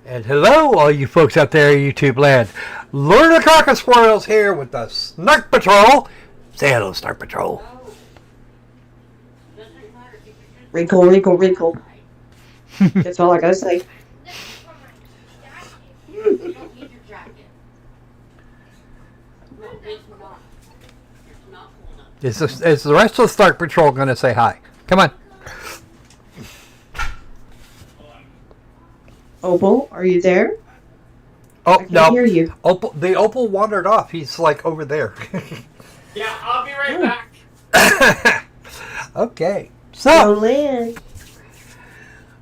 And hello, all you folks out there in YouTube land. Lord of the Miniskwerls here with the Snark Patrol. Say hello, Snark Patrol. Wrinkle, wrinkle, wrinkle. That's all I gotta say. Is the rest of the Snark Patrol going to say hi? Come on. Opal, are you there? Oh, I can't no. hear you. The Opal wandered off. He's like over there. Yeah, I'll be right back. Okay. So, So, Lynn.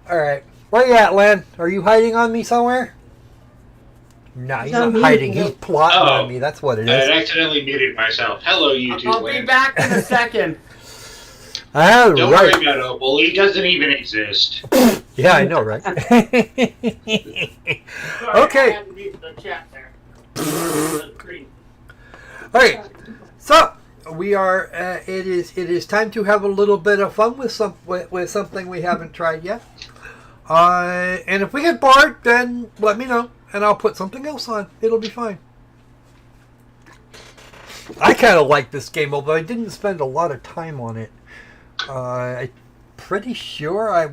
alright. Where you at, Len? Are you hiding on me somewhere? No, he's not hiding. He's plotting on me. That's what it I is. had accidentally muted myself. Hello, YouTube I'll be land. back in a second. All Don't right. worry about Opal. He doesn't even exist. Yeah, I know, right? Sorry, Okay. I had to mute the chat there. All right. So we are. It is time to have a little bit of fun with something we haven't tried yet. And if we get bored, then let me know, and I'll put something else on. It'll be fine. I kind of like this game, although I didn't spend a lot of time on it. I'm pretty sure I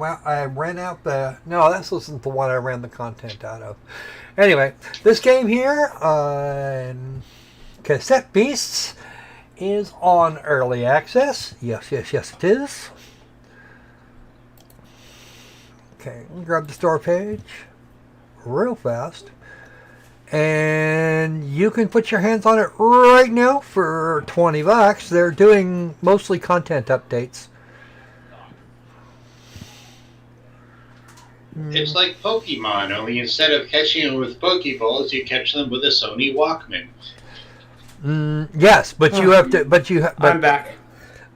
ran out the... No, this wasn't the one I ran the content out of. Anyway, this game here, Cassette Beasts, is on early access. Yes, it is. Okay, grab the store page real fast. And you can put your hands on it right now for $20. They're doing mostly content updates. It's like Pokemon, only instead of catching them with Pokeballs, you catch them with a Sony Walkman. Yes, but you have to. I'm back.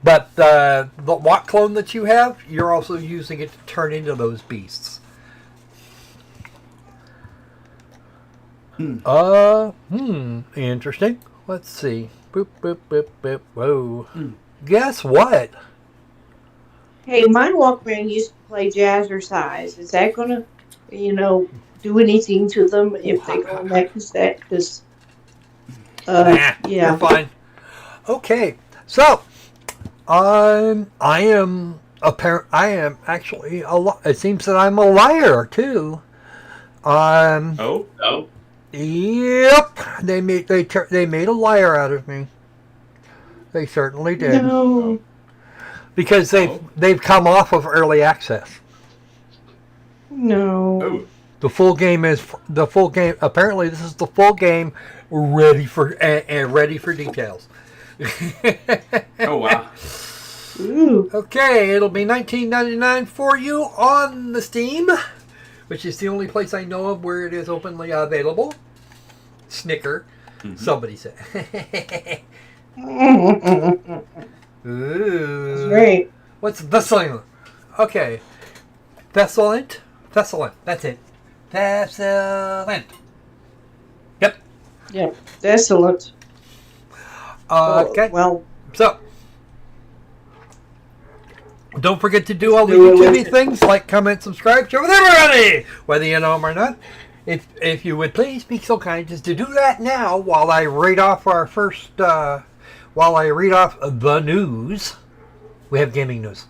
But the Walk clone that you have, you're also using it to turn into those beasts. Interesting. Let's see. Boop, boop, boop, boop. Whoa. Guess what? Hey, my Walkman used to play Jazzercise. Is that gonna, do anything to them if they go on that cassette? Because, Nah, yeah. you're fine. Okay, so I am actually it seems that I'm a liar too. Oh? Yep, they made a liar out of me. They certainly did. No. Because they've come off of early access. No. Oh. The full game. Apparently, this is the full game, ready for details. Oh, wow. Ooh. Okay, it'll be $19.99 for you on the Steam, which is the only place I know of where it is openly available. Snicker, somebody said. Ooh. That's right. What's Thessalent? Okay. Thessalent. That's it. Thessalent. Yep. Yeah. Desolate. Okay. Well, So, don't forget to do all the YouTube things, like, comment, subscribe, share with everybody, whether you know them or not. If you would please be so kind as to do that now while I read off the news. We have gaming news.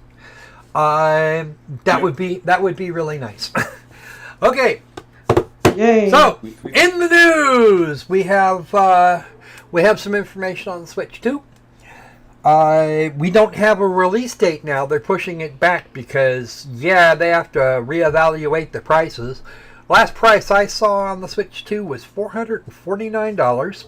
That would be really nice. Okay. yay. So, in the news, we have some information on the Switch 2. We don't have a release date now. They're pushing it back because, they have to reevaluate the prices. Last price I saw on the Switch 2 was $449.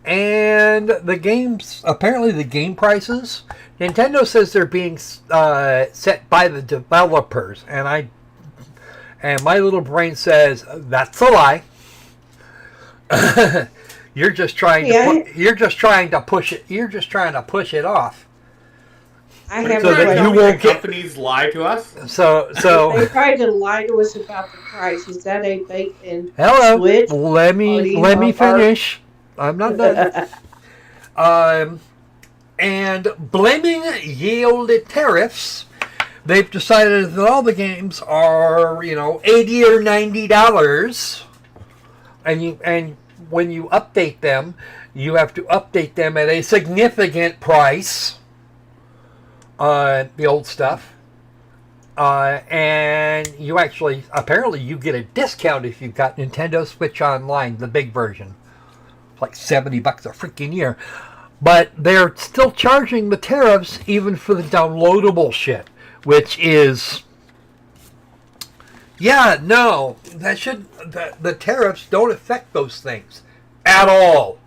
And apparently the game prices, Nintendo says they're being set by the developers. And my little brain says, that's a lie. You're just trying to push it off. I have so a that question. you won't get. Companies lie to us? So They tried to lie to us about the price. Is that a fake in hello. Switch? Let me finish. I'm not done. And blaming yield tariffs they've decided that all the games are, $80 or $90, and when you update them, you have to update them at a significant price. The old stuff, and you apparently you get a discount if you've got Nintendo Switch Online, the big version. It's like $70 a freaking year. But they're still charging the tariffs even for the downloadable shit, which is, the tariffs don't affect those things at all.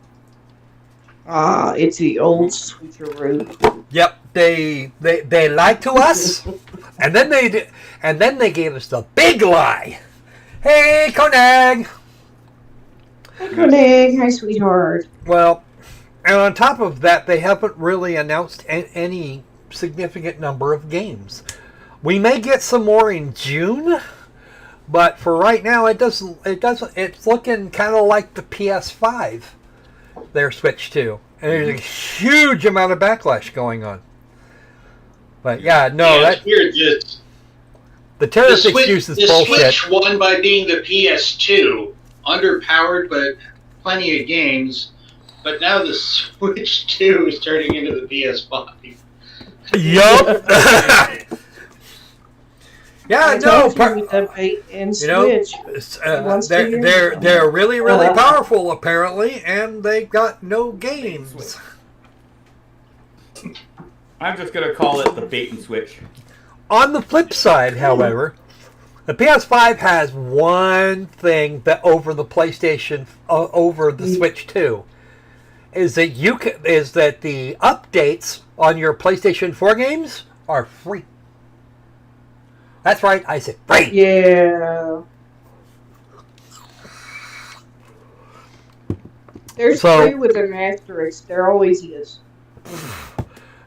It's the old switcheroo. Yep, they lied to us, and then they gave us the big lie. Hey, Koenig. Hi, Koenig. Hi, sweetheart. Well, and on top of that, they haven't really announced any significant number of games. We may get some more in June, but for right now, it doesn't. It's looking kind of like the PS5. Their Switch 2. And there's a huge amount of backlash going on. But it's weird. The tariff excuse is bullshit. The Switch won by being the PS2, underpowered but plenty of games. But now the Switch 2 is turning into the PS5. Yup. They're really, really powerful apparently, and they've got no games. I'm just gonna call it the bait and switch. On the flip side, however, the PS5 has one thing that over the PlayStation, over the Switch 2, is that the updates on your PlayStation 4 games are free. That's right, I said free. Yeah. There's free with an asterisk. There always is.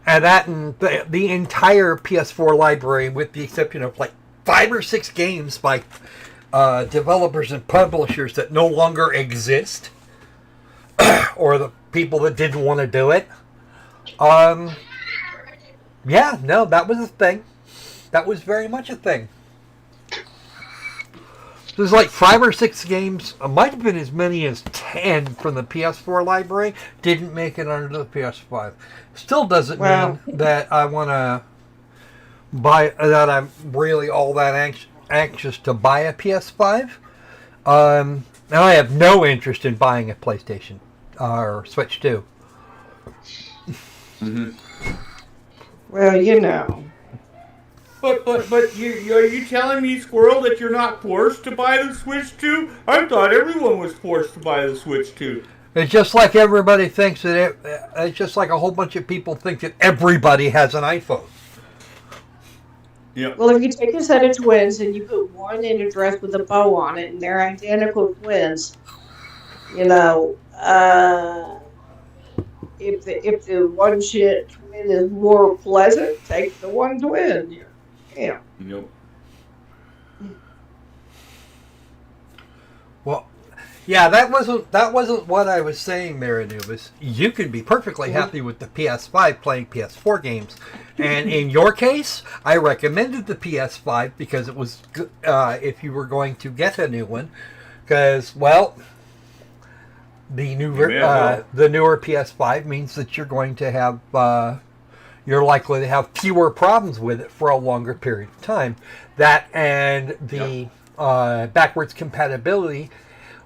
And the entire PS4 library, with the exception of like 5 or 6 games by developers and publishers that no longer exist, or the people that didn't want to do it. That was a thing. That was very much a thing. There's like 5 or 6 games, might have been as many as 10 from the PS4 library, didn't make it onto the PS5. Still doesn't mean that I want to buy, that I'm really all that anxious to buy a PS5. And I have no interest in buying a PlayStation or Switch 2. Mm-hmm. Well, But are you telling me, Squirrel, that you're not forced to buy the Switch 2? I thought everyone was forced to buy the Switch 2. It's just like everybody thinks that it's just like a whole bunch of people think that everybody has an iPhone. Yeah. well, if you take a set of twins and you put one in a dress with a bow on it, and they're identical twins, if the one twin is more pleasant, take the one twin. Yeah. Nope. Well, yeah, that wasn't what I was saying there, Anubis. You could be perfectly happy with the PS5 playing PS4 games, and in your case, I recommended the PS5 because it was if you were going to get a new one, because the newer PS5 means that you're going to have you're likely to have fewer problems with it for a longer period of time. That and the backwards compatibility,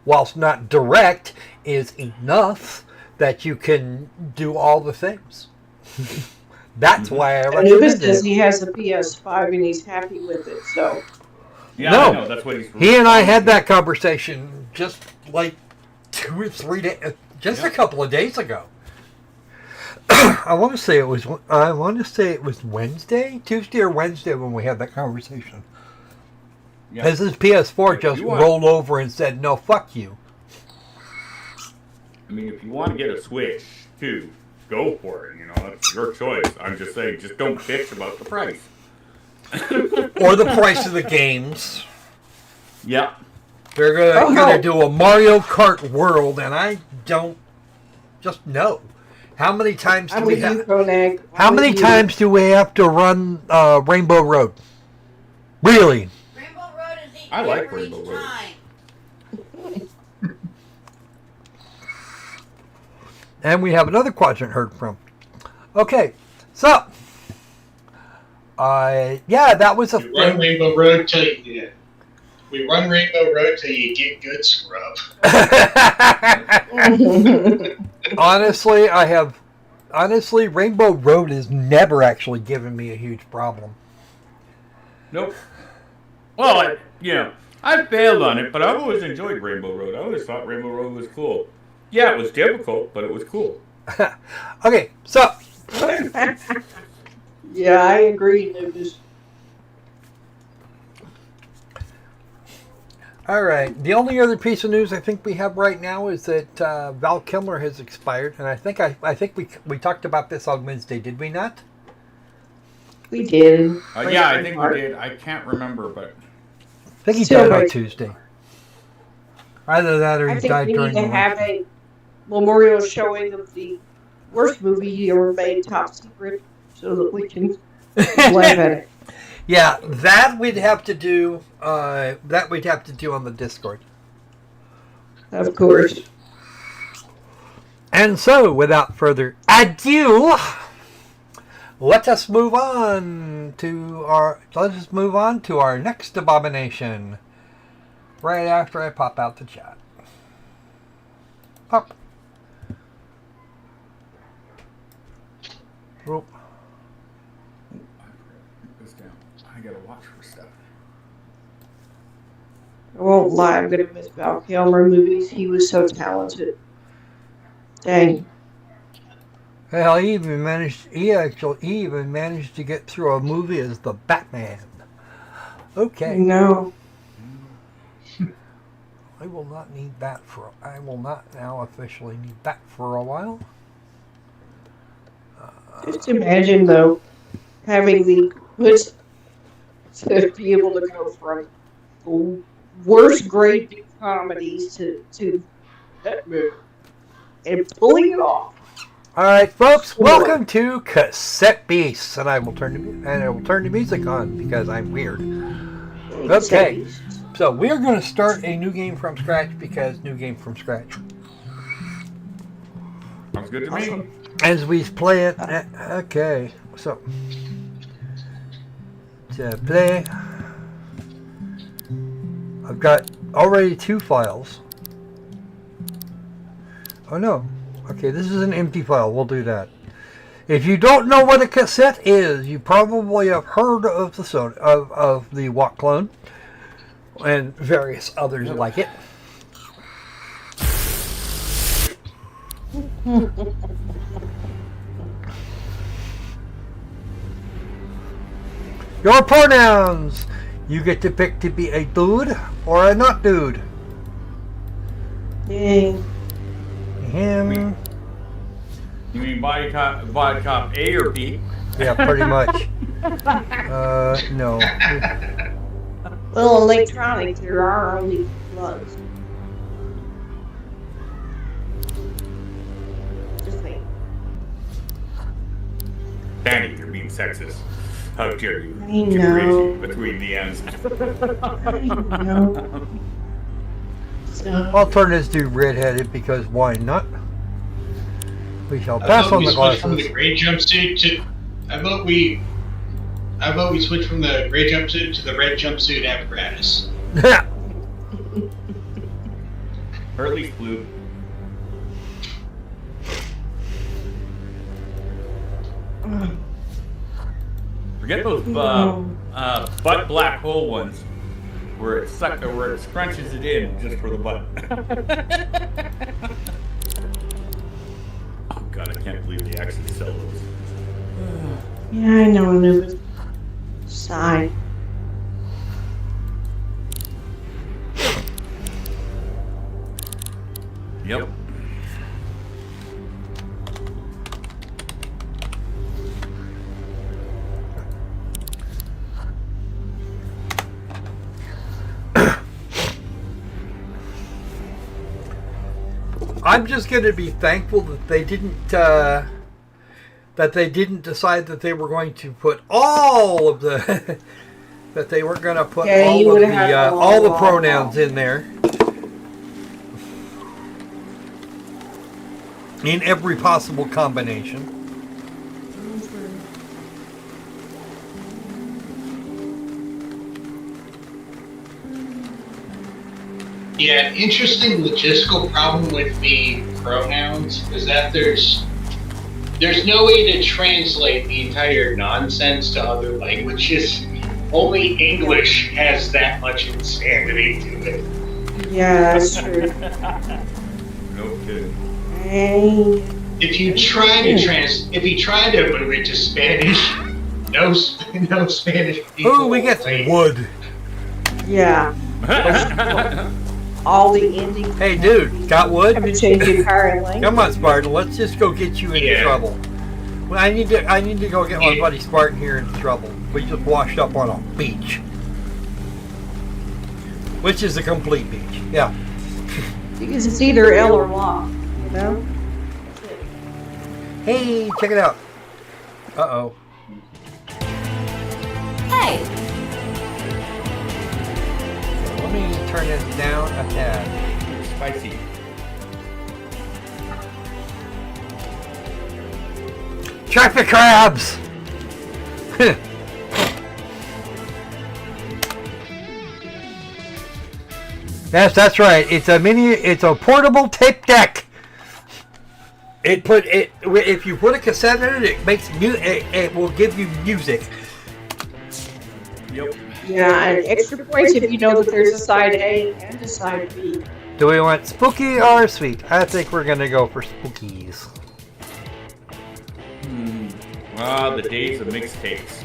whilst not direct, is enough that you can do all the things. That's why I recommend Anubis it. says he has a PS5 and he's happy with it, so. Yeah, No. I know, that's what he's... He and I had that conversation just like 2 or 3 days, just a couple of days ago. I want to say it was Wednesday, Tuesday or Wednesday when we had that conversation. Yeah. Because his PS4 just rolled over and said, "No, fuck you." I mean, if you want to get a Switch 2, go for it. That's your choice. I'm just saying, just don't bitch about the price. Or the price of the games. Yeah. They're gonna do a Mario Kart World, and I don't just know. How many times do I'm we with you, have? Konak. How I'm many with you. times do we have to run Rainbow Road? Really? Rainbow Road is each I like different Rainbow each Road. time. And we have another quadrant heard from. Okay, so yeah, that was a We run thing. Rainbow Road till you. We run Rainbow Road till you get good scrub. Honestly, Rainbow Road has never actually given me a huge problem. Nope. Well, I failed on it, but I've always enjoyed Rainbow Road. I always thought Rainbow Road was cool. Yeah, it was difficult, but it was cool. Okay, so Yeah, I agree, Lucas. all right. The only other piece of news I think we have right now is that Val Kilmer has expired, and I think we talked about this on Wednesday, did we not? We did. Yeah, I think we did. I can't remember, but I think he Still died on right. Tuesday. Either that or I he think died we during need the to have a memorial showing of the worst movie you ever made, Top Secret, so that we can laugh at it. Yeah, that we'd have to do. That we'd have to do on the Discord. Of course. And so, without further ado, let us move on to our next abomination. Right after I pop out the chat. Pop. Oh. this down. I gotta watch for stuff. I won't lie, I'm going to miss Val Kilmer movies. He was so talented. Dang. Hell, he even managed to get through a movie as the Batman. Okay. No. I will not now officially need that for a while. Just imagine, though, having the goods to be able to go from the worst grade comedies to that movie and pulling it off. All right, folks, welcome to Cassette Beasts, and I will turn the music on because I'm weird. Okay, so we are going to start a new game from scratch because new game from scratch. Sounds good to me. As we play it, okay, so to play, I've got already 2 files. Oh no, okay, this is an empty file, we'll do that. If you don't know what a cassette is, you probably have heard of the Walk clone and various others like it. Your pronouns. You get to pick to be a dude or a not dude. Dang. Him. You mean body cop A or B? Yeah, pretty much. No. Well, electronic, there are only plugs. Just saying. Danny, you're being sexist. How dare you? I know. Differentiate between the ends. I know. So, I'll turn this dude redheaded because why not? We shall pass on the From the glasses. gray jumpsuit to. How about we switch from the gray jumpsuit to the red jumpsuit apparatus? Or at least blue. Forget those butt black hole ones where it scrunches it in just for the butt. Oh god, I can't believe they actually sell those. yeah, I know. It was sigh. Yep. I'm just going to be thankful that they didn't decide that they were going to put all of the that they weren't going to put all the pronouns in there in every possible combination. Yeah, interesting logistical problem with the pronouns is that there's no way to translate the entire nonsense to other languages. Only English has that much insanity to it. Yeah, that's true. No kidding. Hey. If you try to move it to Spanish, no Spanish people. Oh, we get wood. Yeah. All the endings. Hey, dude, got wood? Have to change the entire language. Come on, Spartan. Let's just go get you into trouble. Well, I need to go get my buddy Spartan here into trouble. We just washed up on a beach, which is a complete beach. Yeah. Because it's either L or law, you know. Hey, check it out. Uh-oh. Hey. So let me turn it down a tad. Spicy. Traffic crabs! Yes, that's right. It's a portable tape deck. If you put a cassette in it, it makes it will give you music. Yep. Yeah, and extra points if you know that there's a side A and a side B. Do we want spooky or sweet? I think we're gonna go for spookies. The days of mixtapes.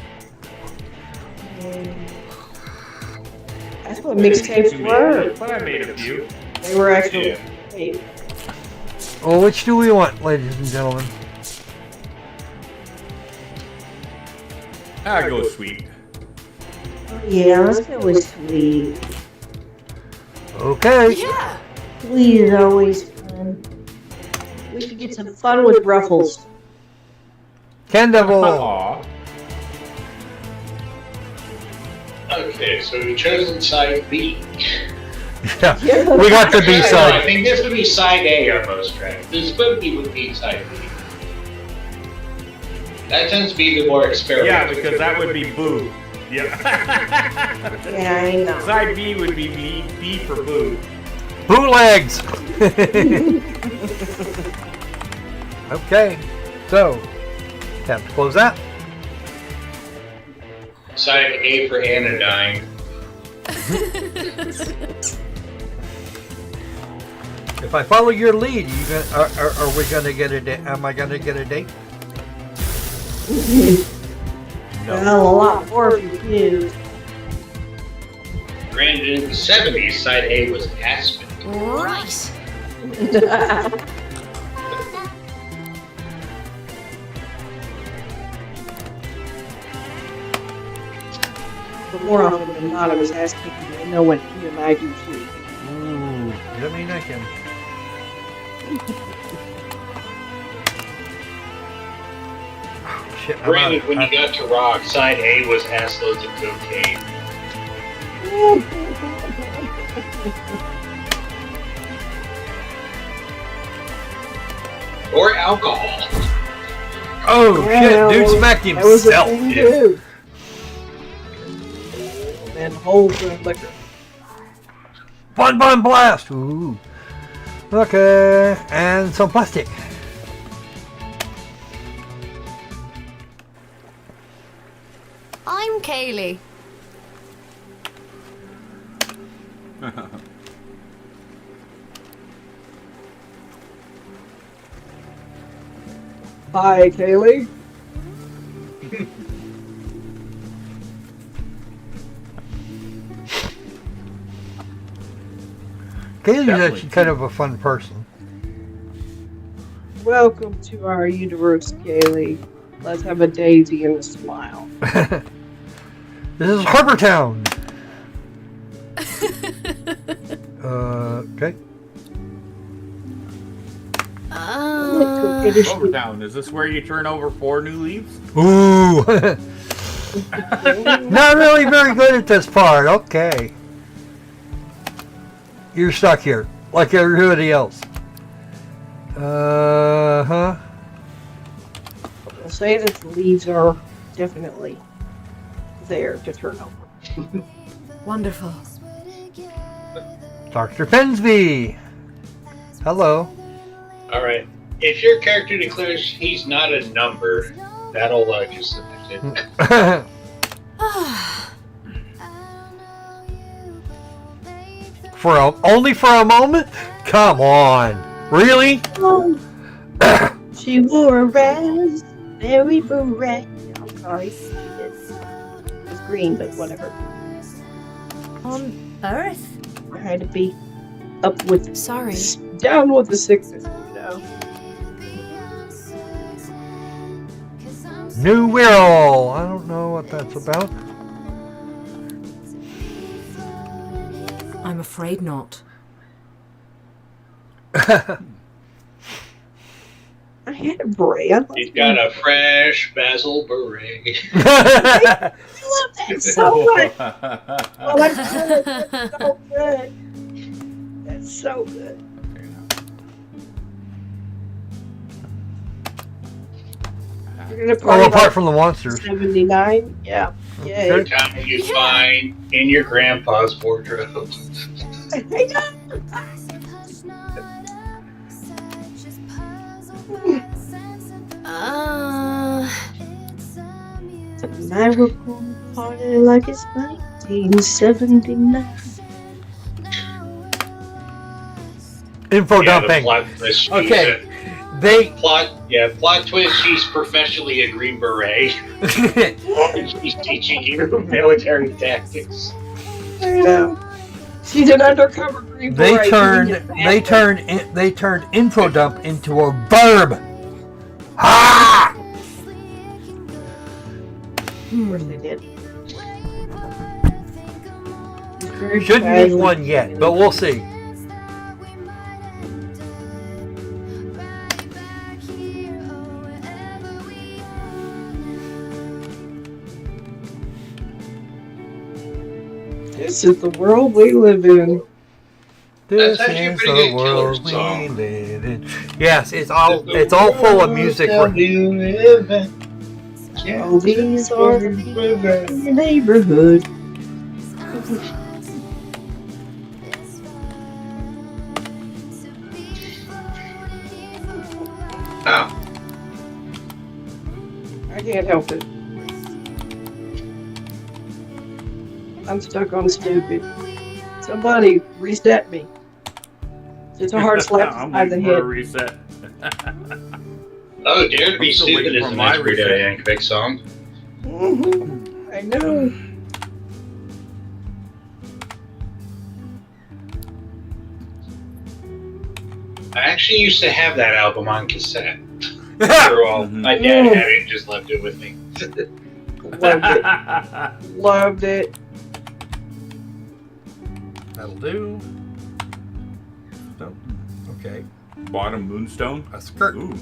That's what mixtapes were. But I made a few. They were actually tape. Well, which do we want, ladies and gentlemen? I'll go sweet. Yeah, let's go with sweet. Okay. Yeah. Sweet is always fun. We could get some fun with Ruffles. Ken Devil. Aw. Okay, so we've chosen side B. Yeah, we got the B I side. think this would be side A on most tracks. This would be side B. That tends to be the more experimental. Yeah, because that would be boo. Yep. Yeah, I know. Side B would be B for boo. Bootlegs! Okay, so, time to close that. Side A for anodyne. If I follow your lead, are we gonna get a date? Am I gonna get a date? Well, a lot more if you do. Granted, in the 70s, side A was Aspen. Right. But more often than not, I was asking you to know what you and I do too. Ooh, does that mean I can? Oh, shit, Granted, when you got to rock, side A was ass loads of cocaine. Or alcohol. Oh Yeah, shit, dude smacked that was a himself. thing too. And holes in liquor. Bun blast! Ooh. Okay, and some plastic. I'm Kaylee. Hi, Kaylee. Kaylee's actually kind of a fun person. Welcome to our universe, Kaylee. Let's have a daisy and a smile. This is Harbortown. Okay. Clover Town. Is this where you turn over 4 new leaves? Ooh. Not really very good at this part. Okay. You're stuck here, like everybody else. Uh-huh. We'll say that the leaves are definitely there to turn over. Wonderful. Dr. Pensby. Hello. Alright. If your character declares he's not a number, that'll just submit it. Only for a moment? Come on. Really? Oh, she wore a raspberry beret. I'm sorry. It was green, but whatever. On Earth? I had to be up with, Sorry. down with the sickness, you know. New Wirral. I don't know what that's about. I'm afraid not. I had a beret. He's got a fresh basil beret. I love that so much. Oh, that's so good. That's so good. You're gonna party Oh, apart like from the monsters. 79? Yeah. Yay. Okay. Time you find in your grandpa's wardrobe. I will party like it's 1979. Info The dumping. plot twist, Okay. she's They. plot twist, she's professionally a Green Beret. And she's teaching you military tactics. She's an undercover green beret. They turned info dump into a verb. Ha! Of course they did. Shouldn't need one yet, but we'll see. This is the world we live in. This That's actually a is pretty the good killer world we song. live in. Yes, it's all full of music. Oh, these are the people in the neighborhood. Oh. I can't help it. I'm stuck on stupid. Somebody reset me. It's a hard slap I'm on the waiting for a head. reset. Oh, Dare to Be I'm still Stupid waiting is for a my nice Weird Al reset. Yankovic song. I know. I actually used to have that album on cassette. After all, my dad had it and just left it with me. Loved it. Loved it. That'll do. No. Okay. Bottom Moonstone. A skirt. Ooh.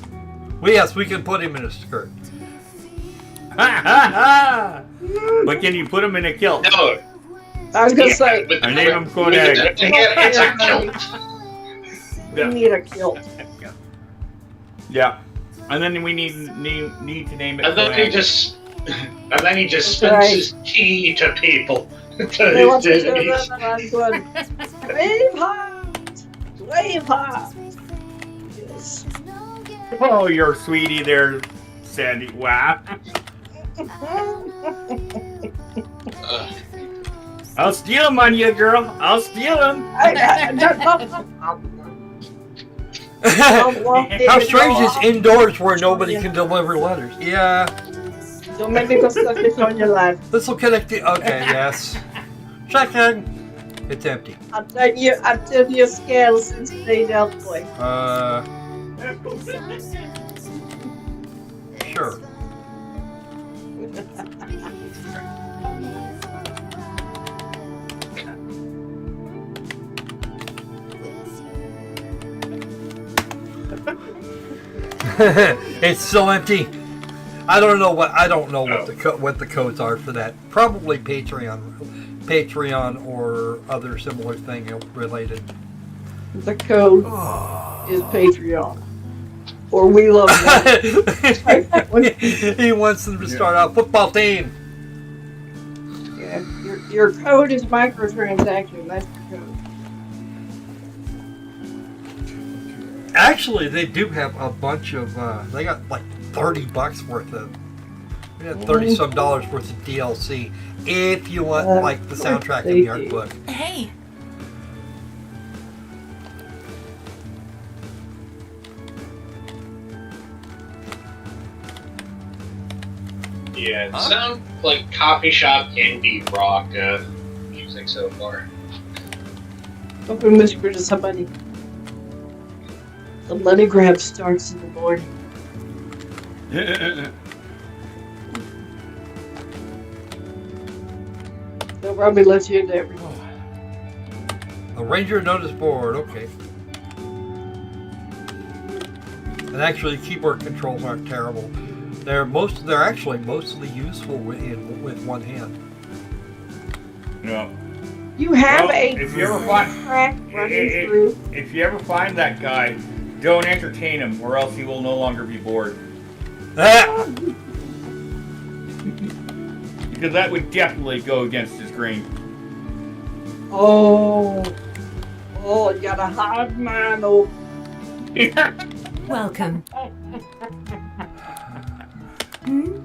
Well, yes, we can put him in a skirt. But can you put him in a kilt? No. I was gonna say, with the I name him with Kodak. it's a kilt. we need a kilt. Yeah. And then we need to name it And then Kodak. he just That's right. spends his key to people. They want to do that, and I'm going, wave hot! Wave hot! Yes. Oh, you're sweetie there, Sandy. Wow. I'll steal him on you, girl. I'll steal him. How strange is indoors where nobody can deliver letters? Yeah. Don't make me go stuck this on your life. This will connect it. Okay, yes. Checking. It's empty. I'll tell you scales since they dealt with. Sure. It's still empty. I don't know what what the codes are for that. Probably Patreon or other similar thing related. The code is Patreon. Or we love that. He wants them to start out football team. Yeah, your code is microtransaction. That's your code. Actually, they do have a bunch of. They got like $30 worth of. We got $30-some worth of DLC if you want like the soundtrack and the art book. Hey, Yeah, it sounds like coffee shop indie rock music so far. Open whisper to somebody. The money grab starts in the morning. They'll probably let you into everything. A ranger notice board, okay. And actually, keyboard controls aren't terrible. They're actually mostly useful with one hand. No. You have Well, a if you ever find track running through. if you ever find that guy, don't entertain him, or else he will no longer be bored. Ah! Because that would definitely go against his grain. Oh, you got a hard mind, oh. welcome. Hmm?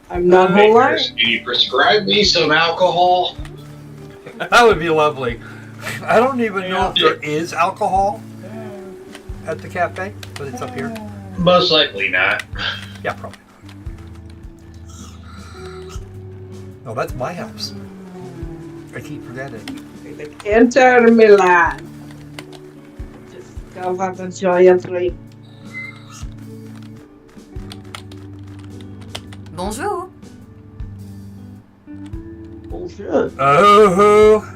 I'm not whole life. Can you prescribe me some alcohol? That would be lovely. I don't even know if there is alcohol at the cafe, but it's up here. Most likely not. Yeah, probably. Oh, that's my house. I keep forgetting. They can't turn me line. Just go have a giant drink. Bonjour. Bonjour. Oh,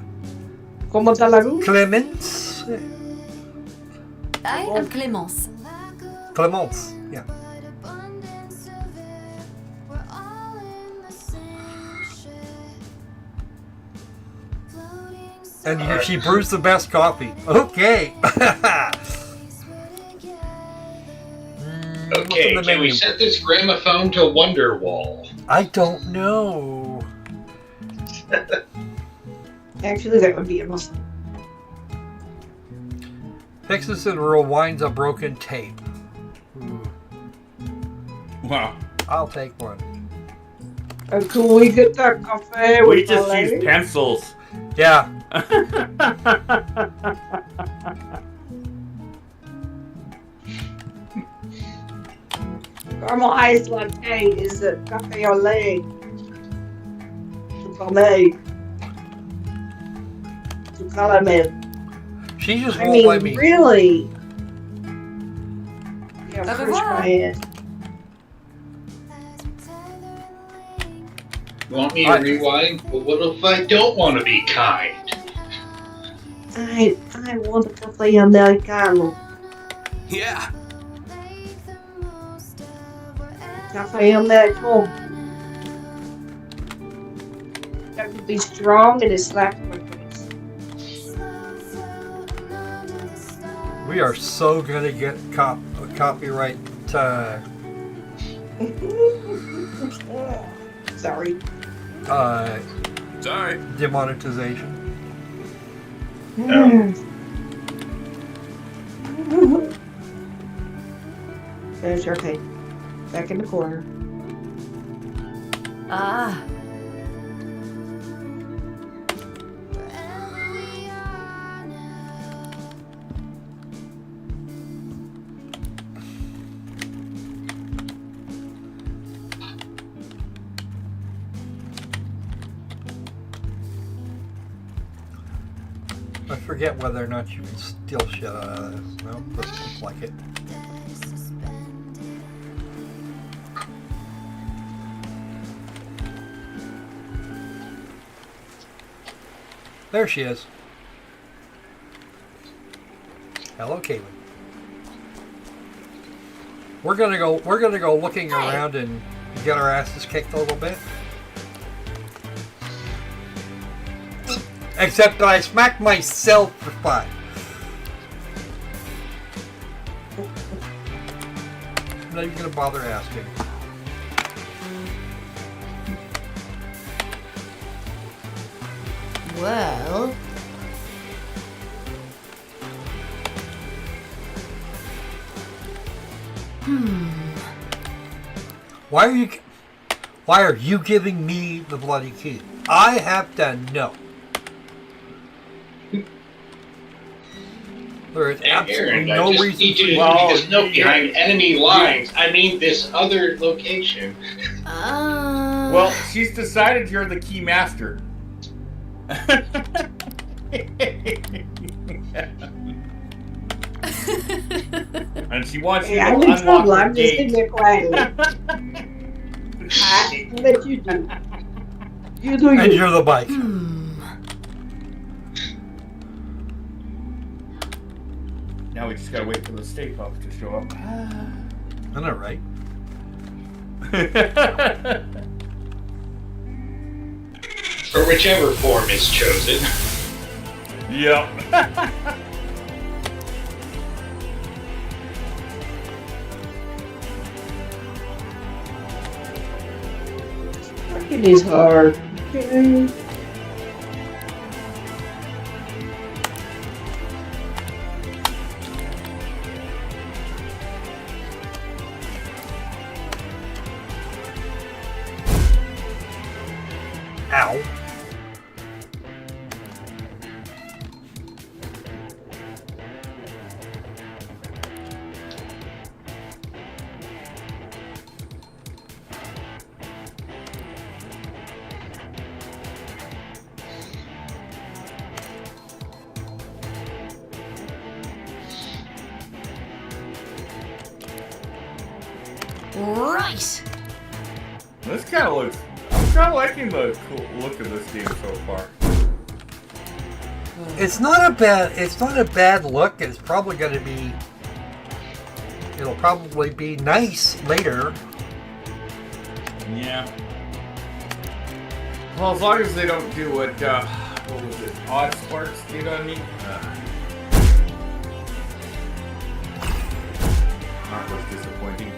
Comment allez-vous? Clemens. I am Clémence. Clemence, yeah. And she brews the best coffee. Okay. Okay, can we set this gramophone to Wonderwall? I don't know. Actually, that would be awesome. Fixes and rewinds a broken tape. Ooh, Wow. I'll take one. Can we get that coffee We with just the use lady? pencils. Yeah. Caramel iced latte is a cafe au lait. Caramel. Caramel. She just I won't mean, let me. really? Yeah, Au first revoir. try it. You want me to rewind? But what if I don't want to be kind? I want a cafe americano. Yeah. Cafe americano. That would be strong and it slaps my face. We are so gonna get copyright. Sorry. Sorry. Demonetization. There's your cake. Back in the corner. Ah, I forget whether or not you can steal shit out of this. No, doesn't look like it. There she is. Hello, Caitlin. We're gonna go looking around and get our asses kicked a little bit. Except that I smacked myself for fun. I'm not even gonna bother asking. Well, Why are you giving me the bloody key? I have done no. There is absolutely Aaron, I no just reason need for you to you. Well, make us note behind enemy lines. I mean, this other location. Well, she's decided you're the key master. And she wants you Hey, to I'm in unlock trouble. the I'm just sitting gate. there quietly. I let you do. You do And you. you're the bike. Now we just gotta wait for the Stay Puft to show up. I know, right? Or whichever form is chosen. Yep. It is hard. Okay. Ow. right. This kind of looks. I'm kind of liking the cool look of this game so far. It's not a bad look. It's probably going to be. It'll probably be nice later. Yeah. Well, as long as they don't do what was it, Odd Sparks did on me. That was disappointing.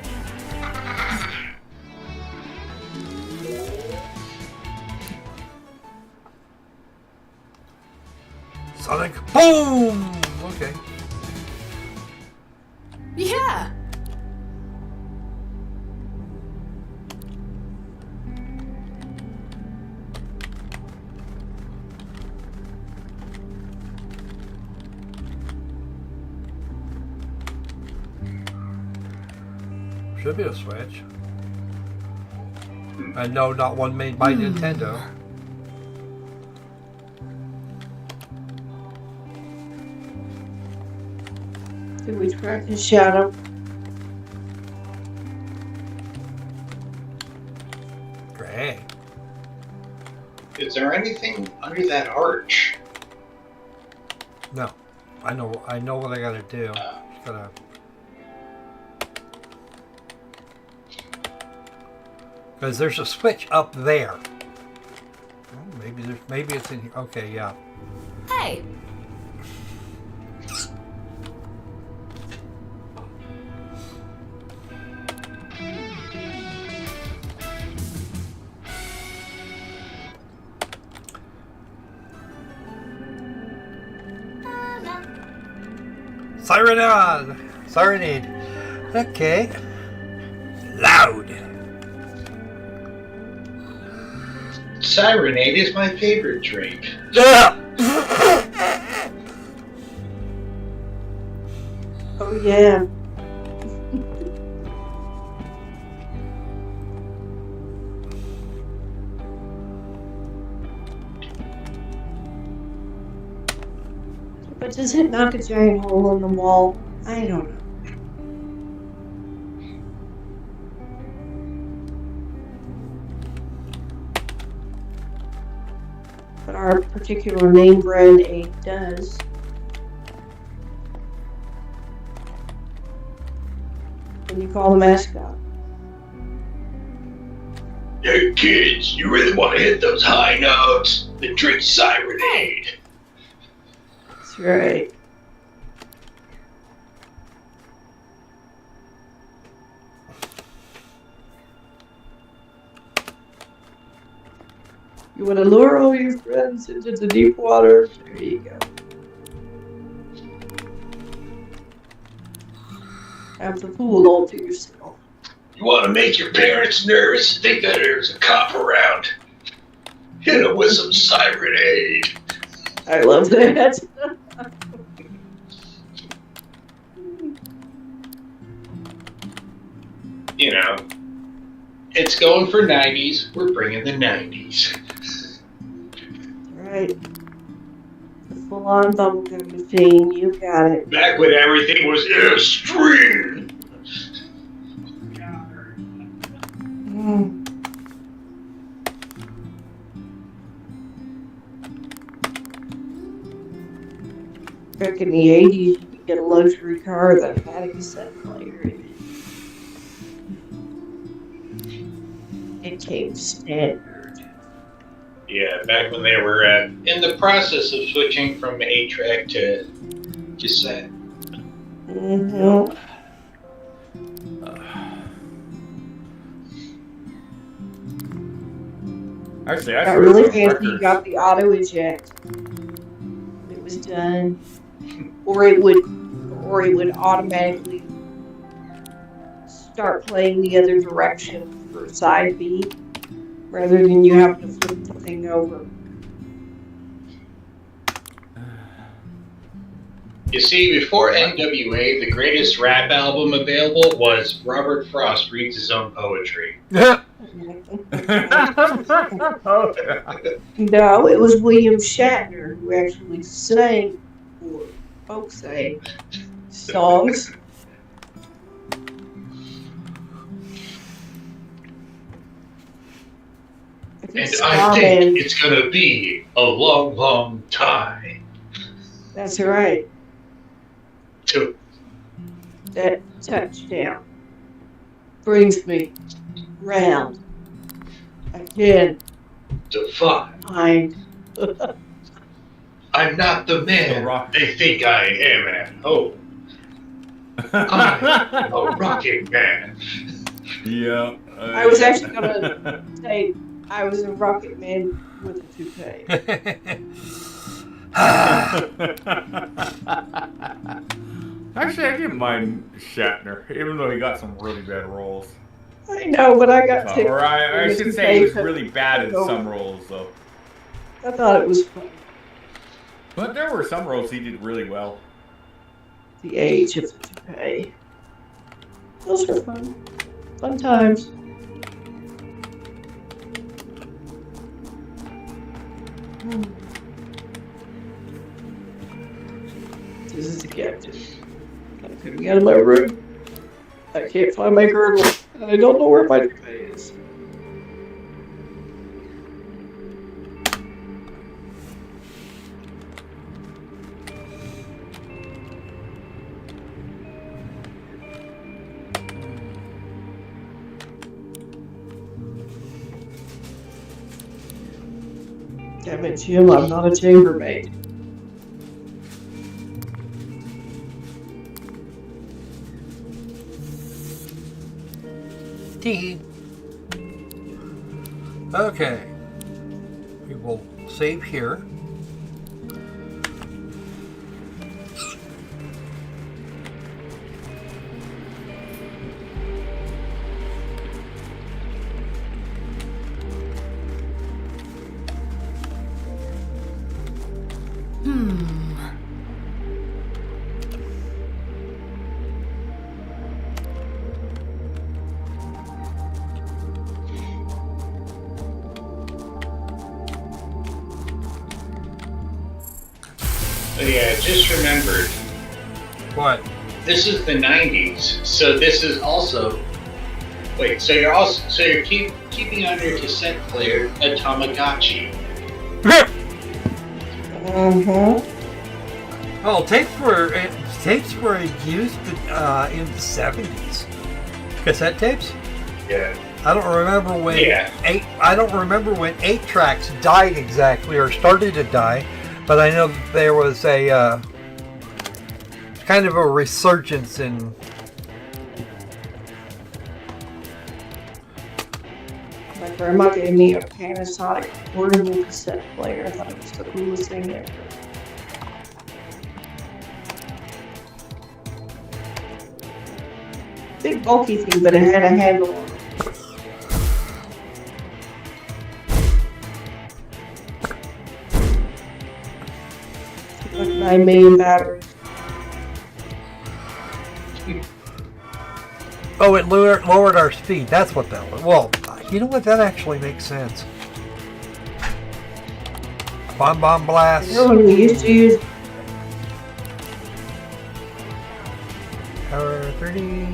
Sonic boom. Okay. Yeah. Should be a Switch. And no, not one made by Nintendo. Did we practice Shadow? Great. Is there anything under that arch? No, I know what I gotta do. Just gotta. Because there's a switch up there. Oh, maybe it's in here. Okay, yeah. Hey. Sirenade. Okay. Loud. Sirenade is my favorite drink. Oh yeah. But does it knock a giant hole in the wall? I don't know. But our particular name brand aid does. When you call the mascot. Hey kids, you really want to hit those high notes? Then drink Sirenade. That's right. You want to lure all your friends into the deep water? There you go. Have the pool all to yourself. You want to make your parents nervous? Think that there's a cop around. Hit them with some Sirenade. I love that. You know, it's going for 90s. We're bringing the 90s. Right. The full-on bubblegum machine. You got it. Back when everything was extreme. Mm. Back in the 80s, you could get a luxury car that had a cassette player in it. It came standard. Yeah, back when they were in the process of switching from 8-track to cassette. Mm-hmm. Actually, I Got really fancy. You got the auto eject. It was done, or it would automatically start playing the other direction for side B, rather than you having to flip the thing over. You see, before NWA, the greatest rap album available was Robert Frost Reads His Own Poetry. No, it was William Shatner who actually sang, or folk sang, songs. And I Starman. think it's gonna be a long, long time. That's right. To That touchdown brings me round again. define. I'm not the man The Rock. they think I am at home. I'm a rocket man. Yeah. I was actually gonna say I was a rocket man with a toupee. Actually, I didn't mind Shatner, even though he got some really bad roles. I know, but I got sick. Or I with should the say he was toupee. really bad in some roles, though. I thought it was fun. But there were some roles he did really well. The age of the toupee. Those are fun. Fun times. This is the captain. I'm coming out of my room. I can't find my girdle, and I don't know where my toupee is. Damn it, Jim, I'm not a chambermaid. Tee. Okay. We will save here. Yeah, just remembered. What? This is the 90s, so this is also. Wait, so you're keeping on your cassette player a Tamagotchi. Mm-hmm. Oh, tapes were used in the 70s. Cassette tapes? Yeah. I don't remember when Yeah. I don't remember when 8-tracks died exactly or started to die, but I know that there was a kind of a resurgence in. My grandma gave me a Panasonic portable cassette player. I thought it was the coolest thing ever. Big bulky thing, but it had a handle on it. Like 9 million batteries. Oh, it lowered our speed. That's what that was. Well, you know what? That actually makes sense. Bomb blast. You know when we used to use Power 30.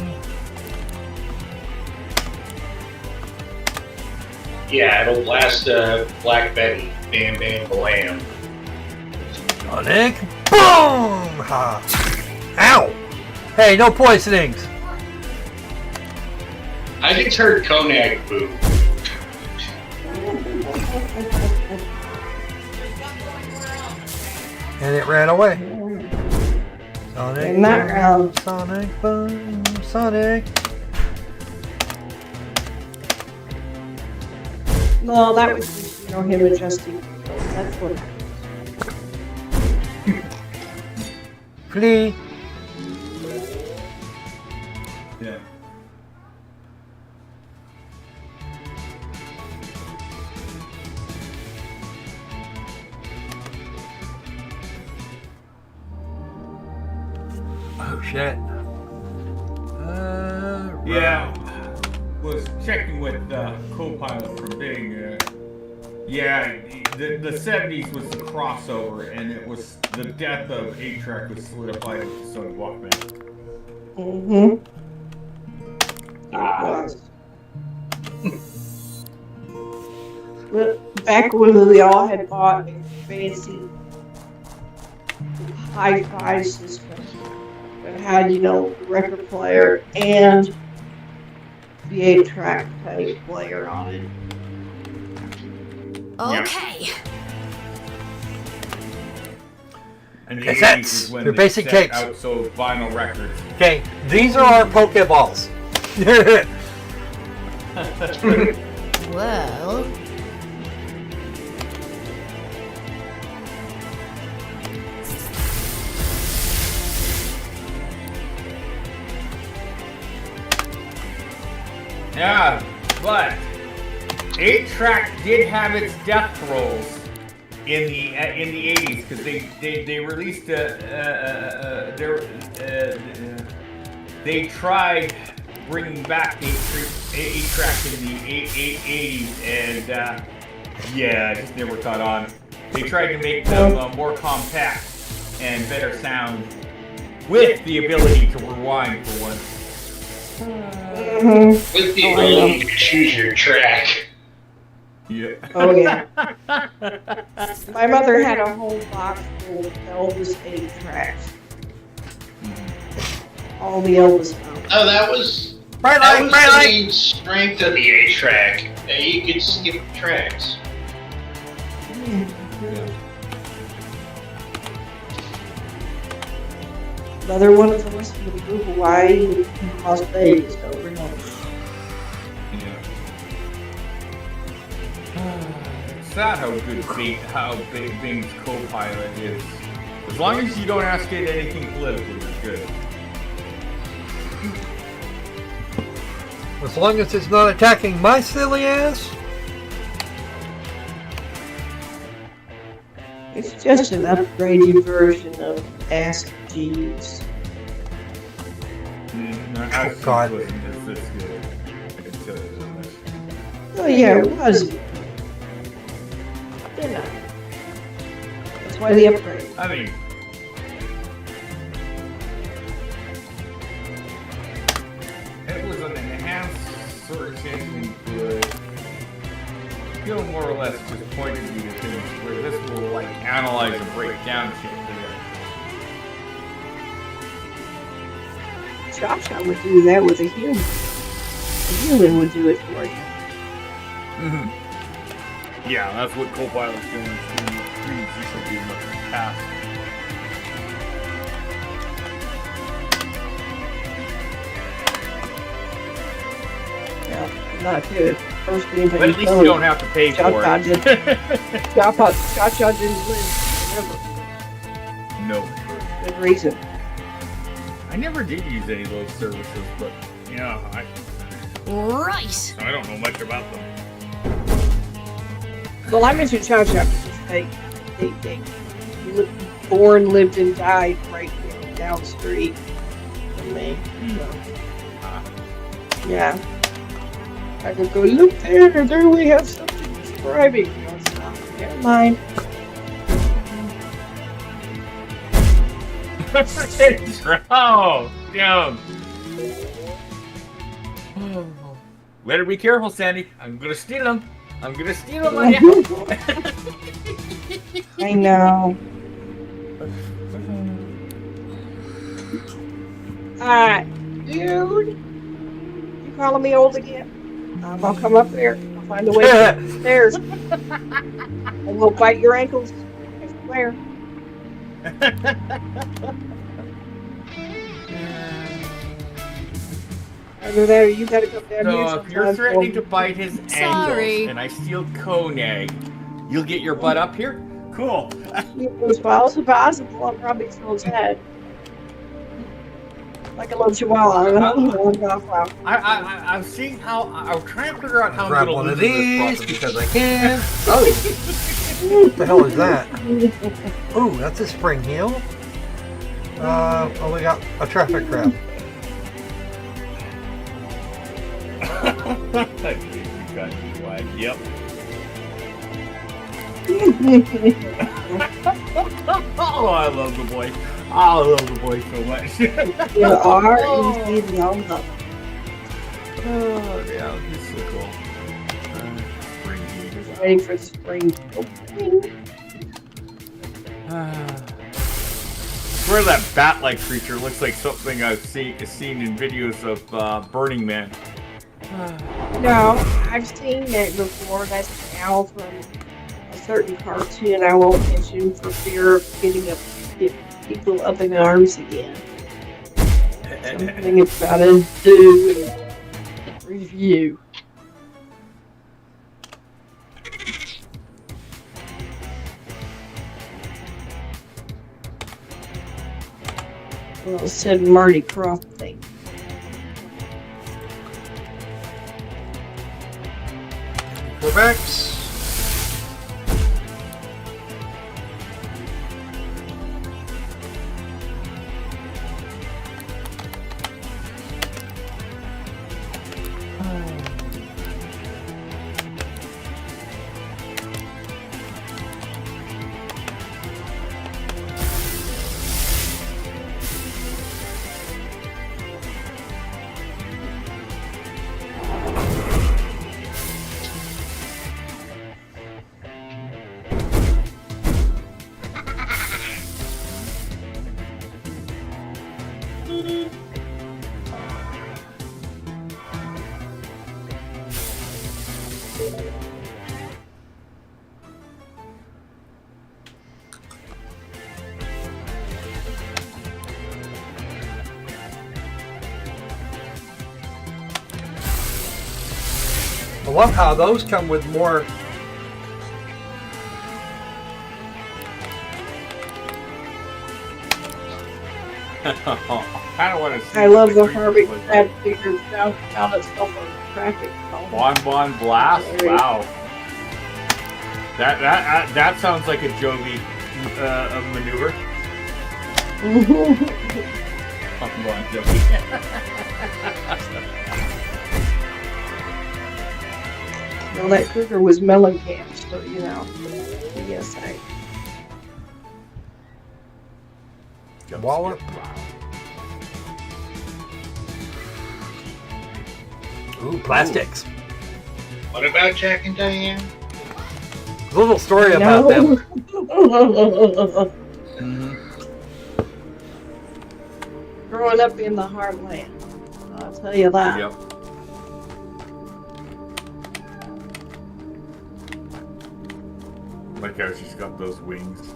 Yeah, it'll blast Black Betty. Bam, bam, blam. Sonic. Boom! Ha! Ow! Hey, no poisonings. I just heard Konak boo. And it ran away. Sonic. in that round. Sonic boom. Sonic. No, that was just, him adjusting. That's what. Flee. Yeah. Oh shit. Yeah. Was checking with co-pilot from Bing. Yeah, the 70s was the crossover, and it was the death of 8-track was solidified with the Sony Walkman. Mm-hmm. But back when we all had bought a fancy hi-fi system that had, the record player and the 8-track tape player on it. Okay. And the Cassettes. 80s is when They're they basic set tapes. out so vinyl records. Okay, these are our Pokeballs. Well, Yeah, but 8-track did have its death throes in the 80s because they released they tried bringing back 8-track in the 80s and yeah, it just never caught on. They tried to make them more compact and better sound with the ability to rewind for once. With the ability to choose your track. Yeah. Oh, yeah. My mother had a whole box full of Elvis 8-tracks. All the Elvis albums. Oh, that was Bright the light. main strength of the 8-track. You could skip tracks. Another one of the list of the group Hawaii and Las Vegas over and over. It's not how good Bing's co-pilot is. As long as you don't ask it anything political, you're good. As long as it's not attacking my silly ass. It's just an upgraded version of Ask Jeeves. Oh, God. It's this good. I can tell you that. Oh yeah, it was. They're not. That's why they upgraded. I mean, still more or less just pointing you to things where this will like analyze and break down shit for you. Cha would do that with a human. A human would do it for you. Mm-hmm. Yeah, that's what Copilot's doing. It's doing be much past. Yeah, not good. First thing But at least you don't have to pay for Cha it. didn't live forever. No. Good reason. I never did use any of those services, but yeah, Right. I don't know much about them. Well, I mentioned Cha because they born, lived, and died right down the street from me. So, yeah. I could go, look there we have something describing. No, it's not. Never mind. Oh, down. Better be careful, Sandy. I'm gonna steal them. On you. I know. Alright, dude. You calling me old again? I'll come up there. I'll find a way to the stairs. And we'll bite your ankles. I swear. Either that or you gotta come down here So if you're sometime threatening for to bite his Sorry. ankles and I steal Koenig, you'll get your butt up here? Cool. As far as possible, I'll probably kill his head. Like a little chihuahua. I'm seeing how I'm trying to figure out how Grab I'm one gonna of lose these this because I can. Oh, what the hell is that? Ooh, that's a spring heel. Oh, we got a traffic crab. Yep. Oh, I love the boy. I love the boy so much. You are indeed young. Oh, yeah, he's so cool. Spring heat. Waiting for the spring opening. Where that bat-like creature looks like something I've seen in videos of Burning Man. No, I've seen that before. That's an owl from a certain cartoon I won't mention for fear of getting people up in arms again. Something about to do and review. Well, it said Marty Croft thing. Quebec's. I love how those come with more. I don't want to see. I love the creature Harvey was Crab figure found itself on traffic. Bon Blast. Wow. That sounds like a Jovi maneuver. Bon Jovi. Well, that Kruger was Mellencamp, so you know. Yes, Wallet. Ooh, plastics. What about Jack and Diane? a little story about them. Mm-hmm. Growing up in the heartland, I'll tell you that. Yep. Like how she's got those wings.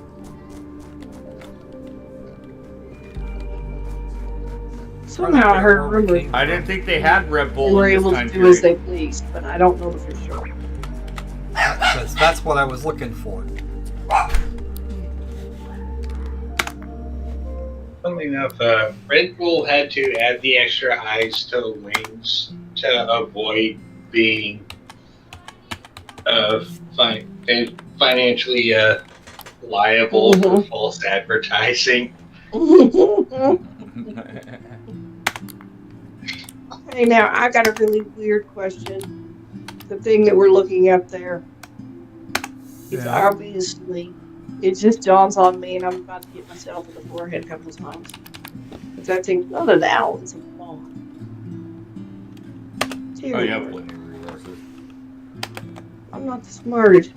Somehow I heard rumors I didn't think they had Red they Bull were in this able to time do as period. they pleased, but I don't know for sure. That's what I was looking for. Funnily enough, Red Bull had to add the extra eyes to the wings to avoid being financially liable for false advertising. Hey, now I got a really weird question. The thing that we're looking up there, it's Yeah. obviously, it just dawns on me, and I'm about to hit myself in the forehead a couple of times. But that thing's not an owl, it's a moth. Oh, you have Terrible. plenty of resources. I'm not the smartest.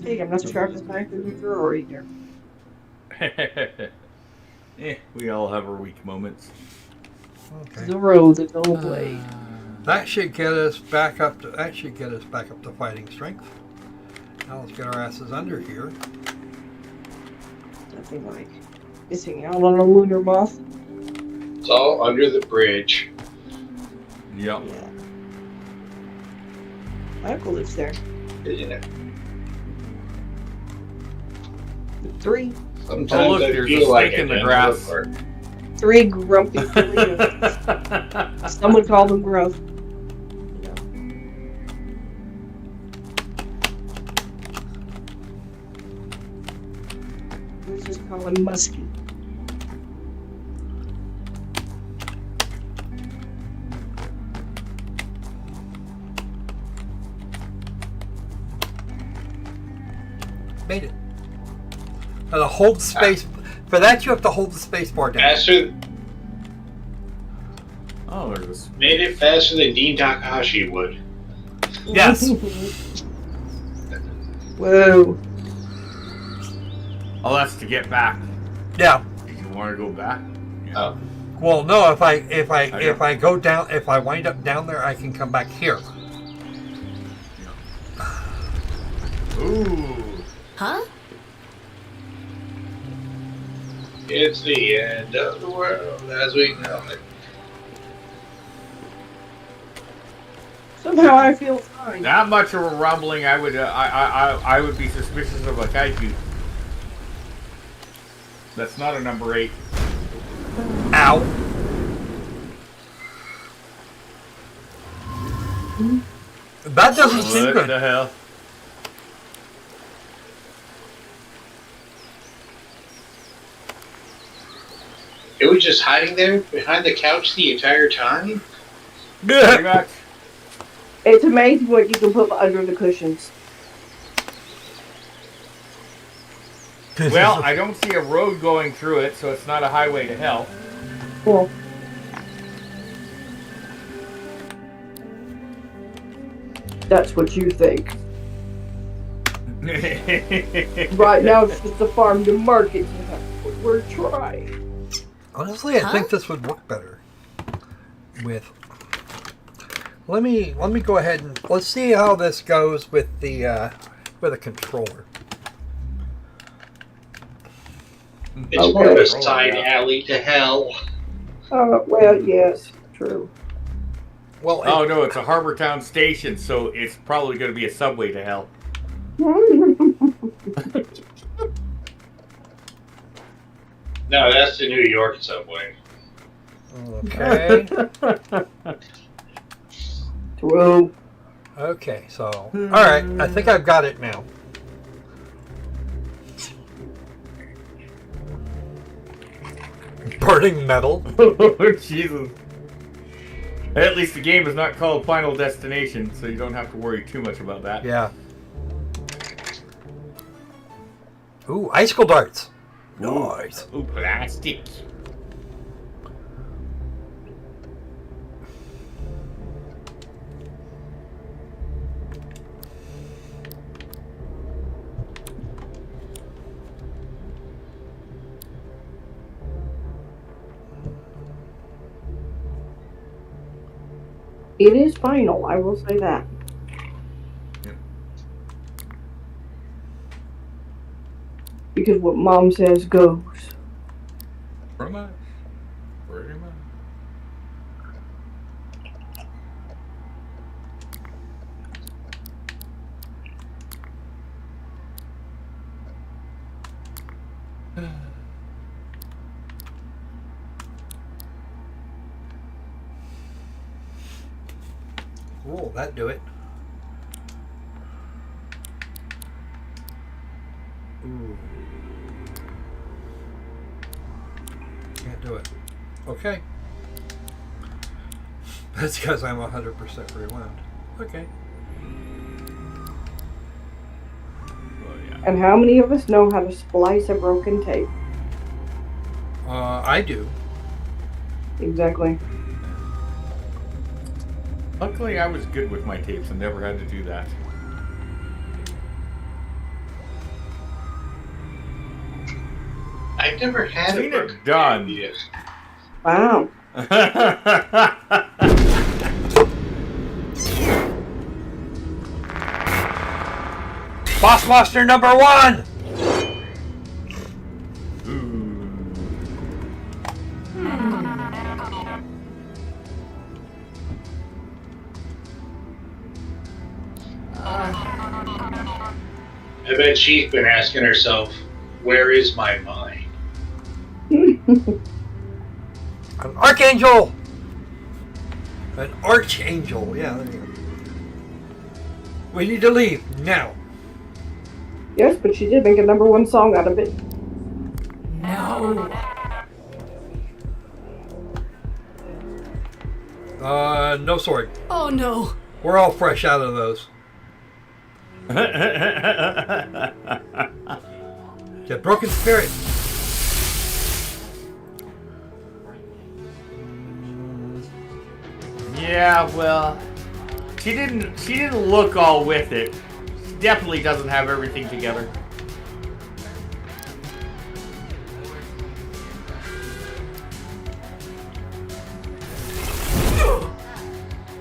Hey, I'm not the sharpest knife in the drawer either. We all have our weak moments. Okay. Zoro, the gold blade. That should get us back up to fighting strength. Now let's get our asses under here. Nothing like missing out on a lunar moth. It's all under the bridge. Yep. Yeah. Michael lives there. Isn't it? Three Sometimes Oh, look, I there's feel a like snake in the I grass. never grumpy Felinos. Someone called them gruff. You know. Let's just call him Musky. Made it. And to hold space. For that, you have to hold the space bar down. Faster, Oh, there's this. made it faster than Dean Takahashi would. Yes. Whoa. Oh, that's to get back. Yeah. Did you want to go back? Oh. Well, no. If I go down, if I wind up down there, I can come back here. Ooh. Huh? It's the end of the world as we know it. Somehow I feel fine. That much of a rumbling, I would be suspicious of a kaiju. That's not a number 8. Ow. That doesn't seem What good. the hell? It was just hiding there behind the couch the entire time? Pretty much. It's amazing what you can put under the cushions. Well, I don't see a road going through it, so it's not a highway to hell. Cool. That's what you think. Right now it's just a farm to market. We're trying. Honestly, I Huh? think this would work better with. Let me go ahead and let's see how this goes with the controller. It's Oh, more of well. a side alley to hell. Well, yes, true. Well, Oh no, it's a Harbor Town station, so it's probably going to be a subway to hell. No, that's the New York subway. okay. True. Okay. So, all right. I think I've got it now. Burning metal. Jesus. At least the game is not called Final Destination, so you don't have to worry too much about that. Yeah. Ooh, icicle darts. Nice. Ooh, plastic. It is final, I will say that. Yep. Because what Mom says goes. Pretty much. Pretty much. Cool, that do it. Ooh. Can't do it. Okay. That's because I'm 100% rewound. Okay. Well, yeah. And how many of us know how to splice a broken tape? I do. Exactly. Luckily, I was good with my tapes and never had to do that. I've never had Seen a it broken done. tape yet. Wow. Boss Monster number 1! I bet she's been asking herself, where is my mind? An Archangel! An Archangel, yeah, there you go. We need to leave, now. Yes, but she did make a #1 song out of it. No. No sword. Oh no. We're all fresh out of those. The broken spirit. Yeah, well, she didn't look all with it. She definitely doesn't have everything together.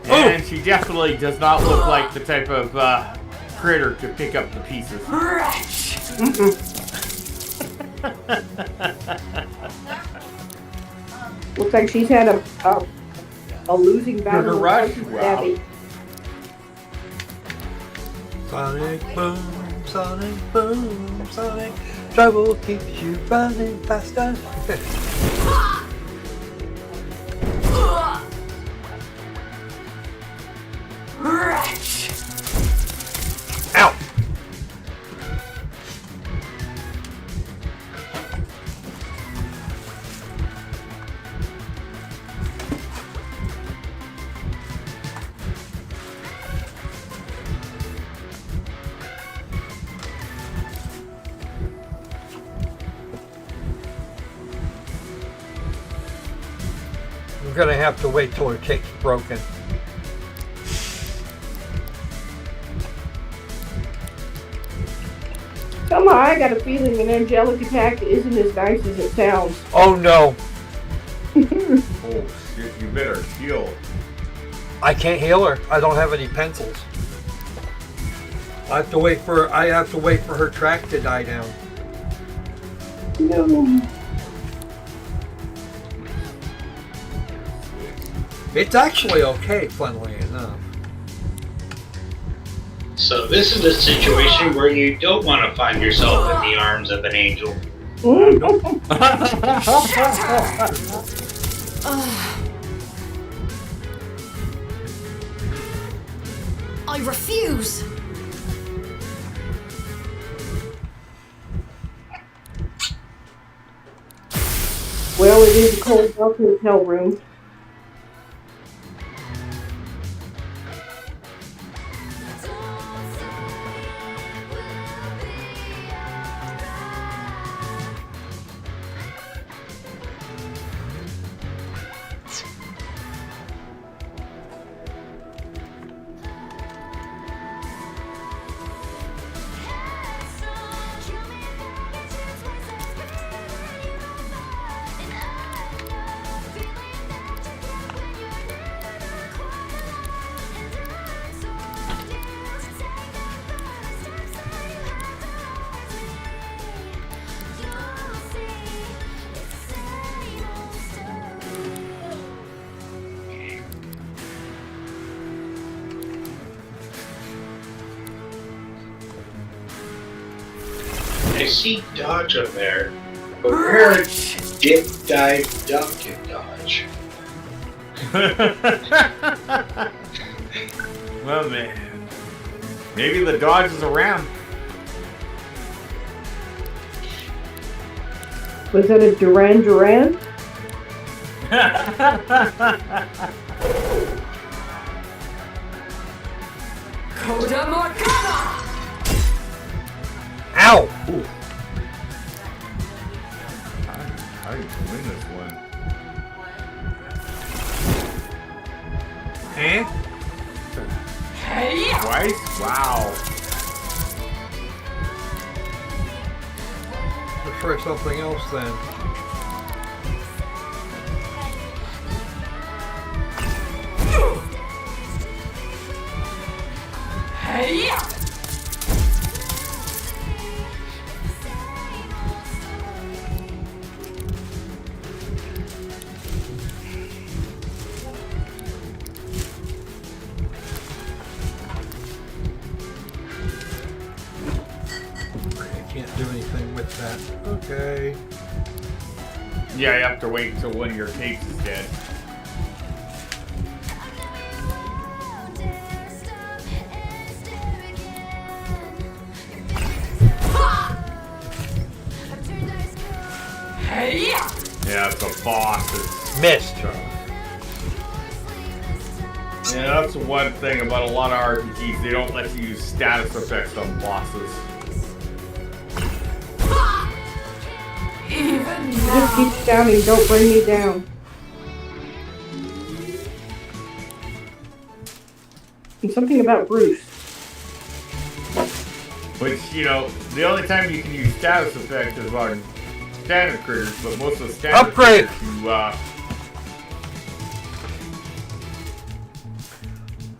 And she definitely does not look like the type of critter to pick up the pieces. Wretch. Looks like she's had a losing battle with rush? Lucky Wow. Stabby. Sonic boom, sonic boom, sonic. Trouble keeps you running faster. Wretch. Ow! We're gonna have to wait till her tape's broken. Somehow I got a feeling an angelic attack isn't as nice as it sounds. Oh no, Oh shit, you better heal. I can't heal her. I don't have any pencils. I have to wait for her track to die down. No. It's actually okay, funnily enough. So this is a situation where you don't want to find yourself in the arms of an angel. I refuse. Well, it is a cold, dark hotel room. I see dodge up there, but where dip, dive, duck, and dodge? Well, man. Maybe the dodge is around. Was that a Duran Duran? Coda Morgana! Ow! Ooh. I can win this one. Eh? Hey! Twice? Wow. Let's try something else then. Hey! I can't do anything with that. Okay. Yeah, you have to wait until one of your tapes is dead. Hey! Yeah, it's a boss. It's, Missed. yeah, that's one thing about a lot of RPGs. They don't let you use status effects on bosses. Even Just now. keep shouting, don't bring me down. And something about Bruce. Which, you know, the only time you can use status effects is on standard critters, but most of the standard Upgrade! critters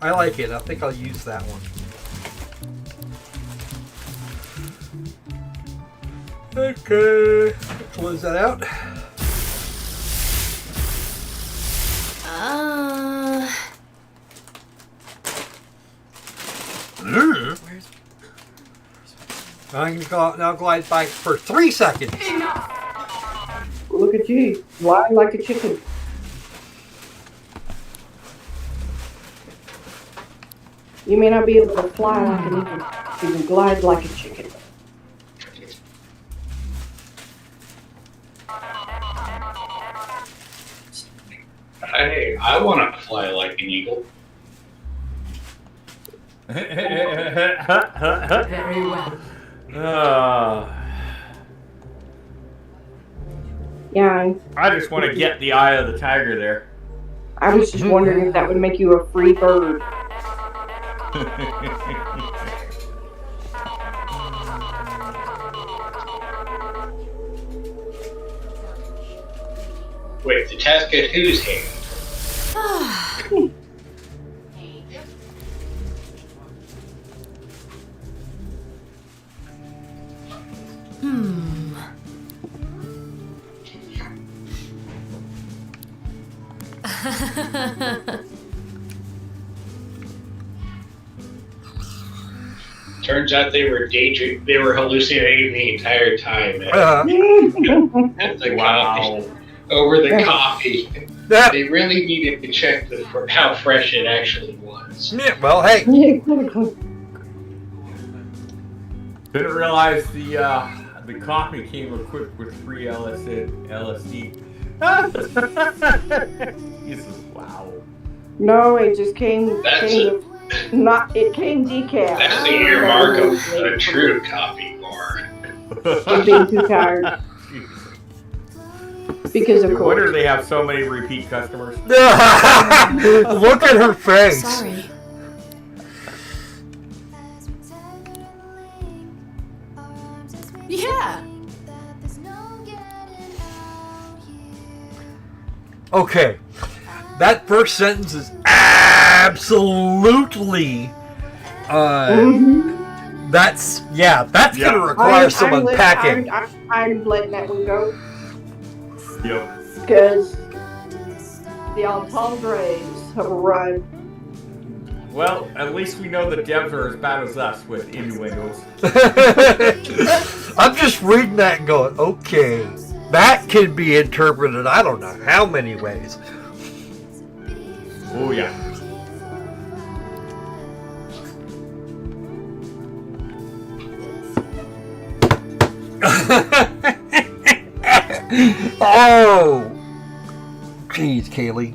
I like it. I think I'll use that one. Okay. Close that out. I'm going to now glide by for 3 seconds. Look at you, flying like a chicken. You may not be able to fly like an eagle, but you can glide like a chicken. Hey, I want to fly like an eagle. Very well. Yeah, I just want to get the eye of the tiger there. I was just wondering if that would make you a free bird. Wait, the task at whose hand? Turns out they were hallucinating the entire time at the coffee, over the coffee. Yeah. They really needed to check for how fresh it actually was. Yeah, well, hey. Didn't realize the coffee came equipped with free LSD. Jesus, wow. No, it just came. That's came it came decaf. That's the earmark of a true coffee bar. I'm being too tired. Because of No wonder course. they have so many repeat customers. Look at her face. Sorry. Yeah. Okay. That first sentence is absolutely that's gonna require some unpacking. I'm letting that one go Yep. because the entendres have arrived. Well, at least we know the devs are as bad as us with innuendos. I'm just reading that and going, okay, that can be interpreted I don't know how many ways. Oh yeah. Oh, jeez, Kaylee,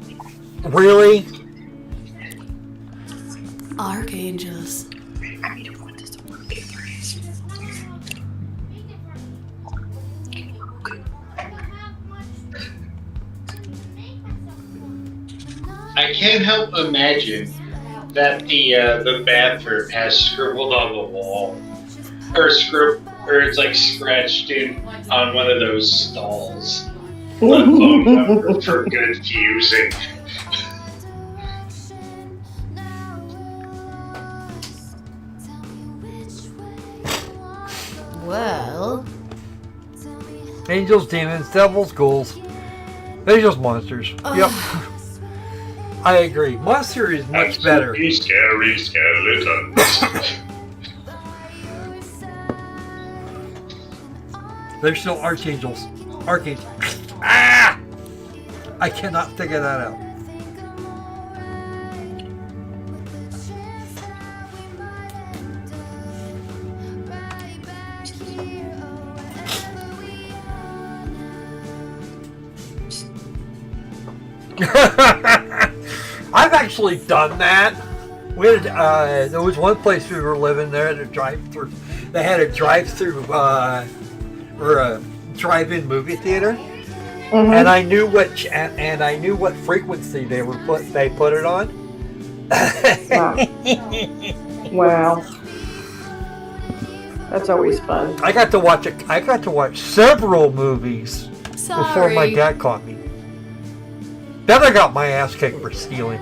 really? Archangels. I can't help imagine that the bathroom has scribbled on the wall, or it's like scratched in on one of those stalls. The phone number for good fusing. Well, Angels, demons, devils, ghouls. They're just monsters. Yep. I agree. Monster is much better. Scary skeletons. They're still archangels. Archangels. Ah! I cannot figure that out. I've actually done that. We had, there was one place we were living there at a drive-through. They had a drive-through or a drive-in movie theater, and I knew what frequency they put it on. Wow. That's always fun. I got to watch several movies before my sorry. dad caught me. Then I got my ass kicked for stealing.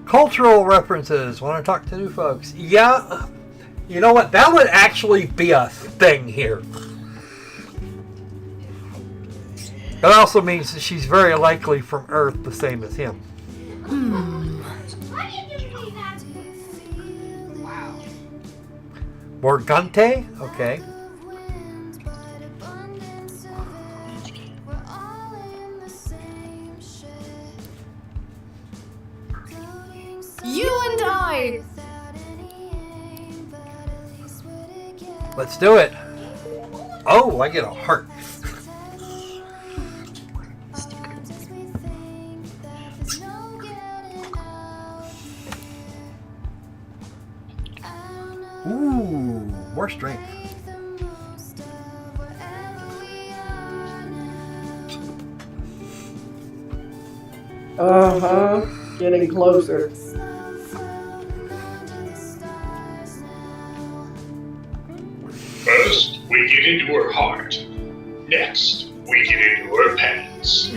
Cultural references. Want to talk to new folks? Yeah. You know what? That would actually be a thing here. That also means that she's very likely from Earth, the same as him. Morgante? Okay. You and I. Let's do it. Oh, I get a heart. Ooh, more strength. Getting closer. First, we get into her heart. Next, we get into her pants.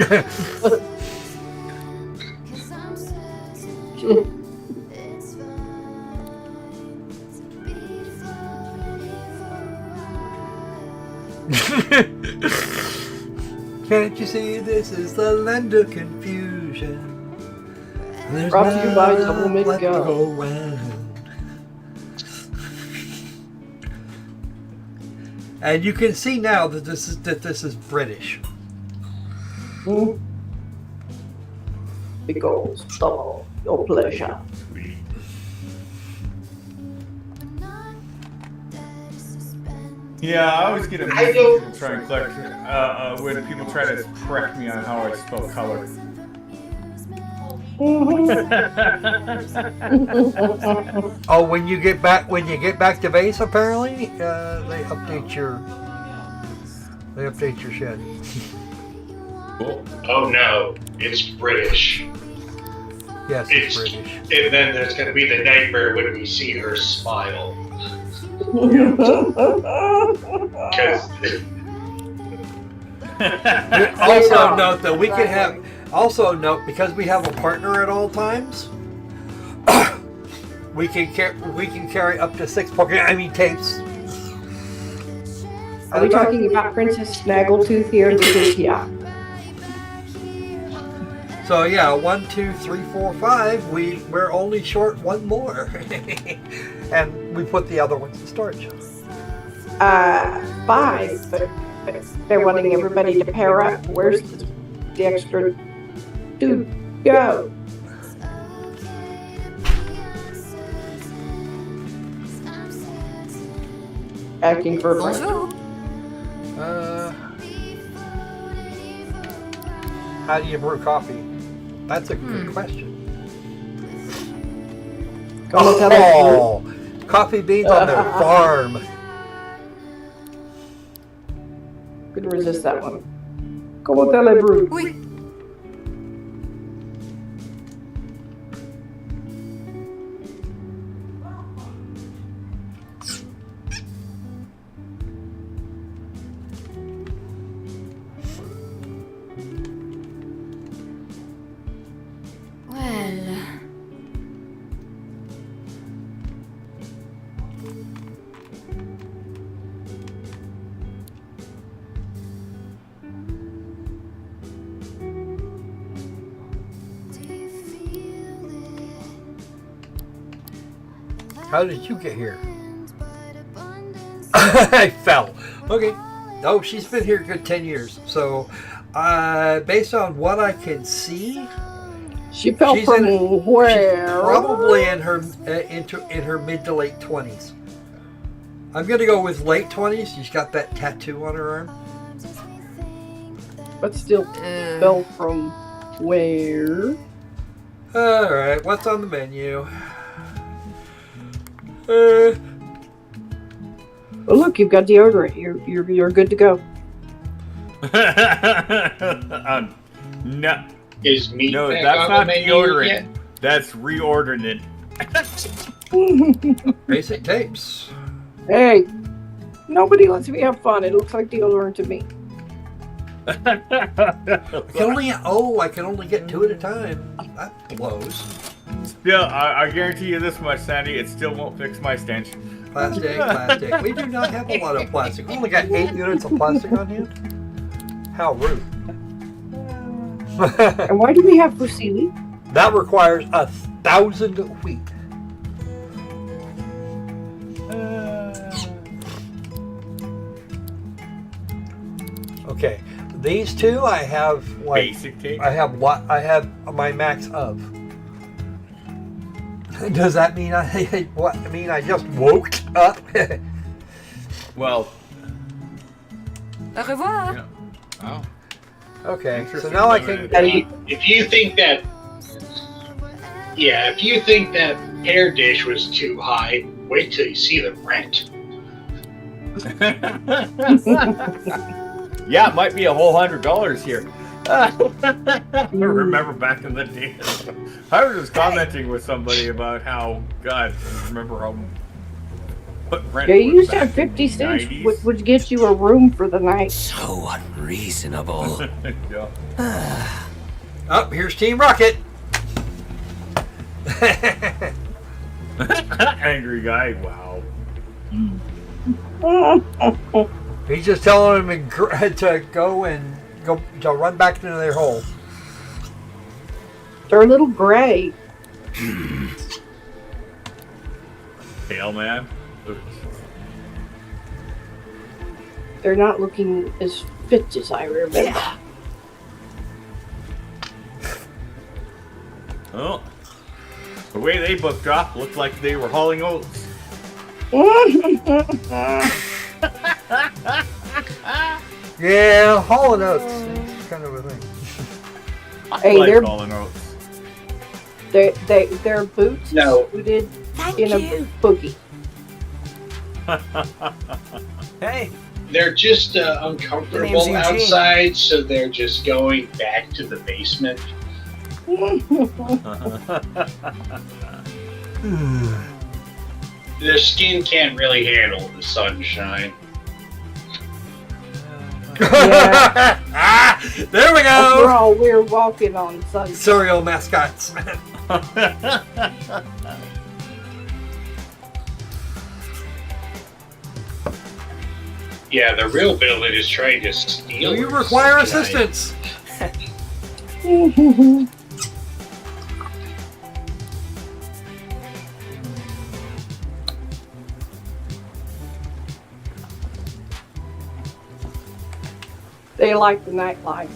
Can't you see this is the land of confusion? There's Brought to you by not Double Mint left to Gum. go round. And you can see now that this is British. Because of your pleasure. Yeah, I always get a I don't- people try and collect when people try to correct me on how I spell color. Oh, when you get back to base, apparently they update your shed. Oh no, it's British. Yes, it's British. And then there's going to be the nightmare when we see her smile. Because Also note that we can have. Also note, because we have a partner at all times, We can carry up to 6 tapes. Are we talking about Princess Snaggletooth here? Because, yeah. So yeah, 1, 2, 3, 4, 5. We're only short one more, and we put the other ones in storage. 5, but they're wanting everybody to pair up. Where's the extra 2 go? Acting for a Bonjour. How do you brew coffee? That's a good question. Oh, coffee beans on their farm. Couldn't resist that one. Comment elle brew? Oui. Well. How did you get here? I fell. Okay. Oh, she's been here a good 10 years. So, based on what I can see, She fell she's from in- where? probably in her in her mid to late 20s. I'm gonna go with late 20s. She's got that tattoo on her arm. But still fell from where? All right, what's on the menu? Oh, look, you've got deodorant. You're good to go. No, Is meat no, back that's on not the menu deodorant. yet? That's reordering Basic tapes. Hey, nobody lets me have fun. It looks like deodorant to me. it. I can only get 2 at a time. That blows. Still, I guarantee you this much, Sandy. It still won't fix my stench. Plastic. We do not have a lot of plastic. We only got 8 units of plastic on hand. How rude. And why do we have fusilli? That requires 1,000 wheat. Okay, these 2 I have like Basic tape. I have my max of. Does that mean I just woke up? Well, Au revoir. yeah. Oh. Okay, so Interesting. now I can. If you think that hair dish was too high, wait till you see the rent. Yeah, it might be a whole $100 here. I remember back in the day. I was just commenting with somebody about how, God, I remember how what rent Yeah, you was used to back have in 50 the cents, 90s. which would get you a room for the night. So unreasonable. Yeah. Oh, here's Team Rocket. Angry guy, wow. He's just telling them to go to run back into their hole. They're a little gray. Tail man. They're not looking as fit as I remember. Oh. The way they booked off looked like they were hauling oats. Yeah, Hall & Oates. It's kind of a thing. Hey, Like they're- hauling oats. Their boots No. suited Thank in a you. boogie. Hey, They're just Name's uncomfortable Eugene. outside, so they're just going back to the basement. Their skin can't really handle the sunshine. Yeah. There we After go. all, we're walking on sunshine. Cereal mascots. Yeah, the real villain is trying to steal. Do you her require sunshine. assistance? They like the nightlife.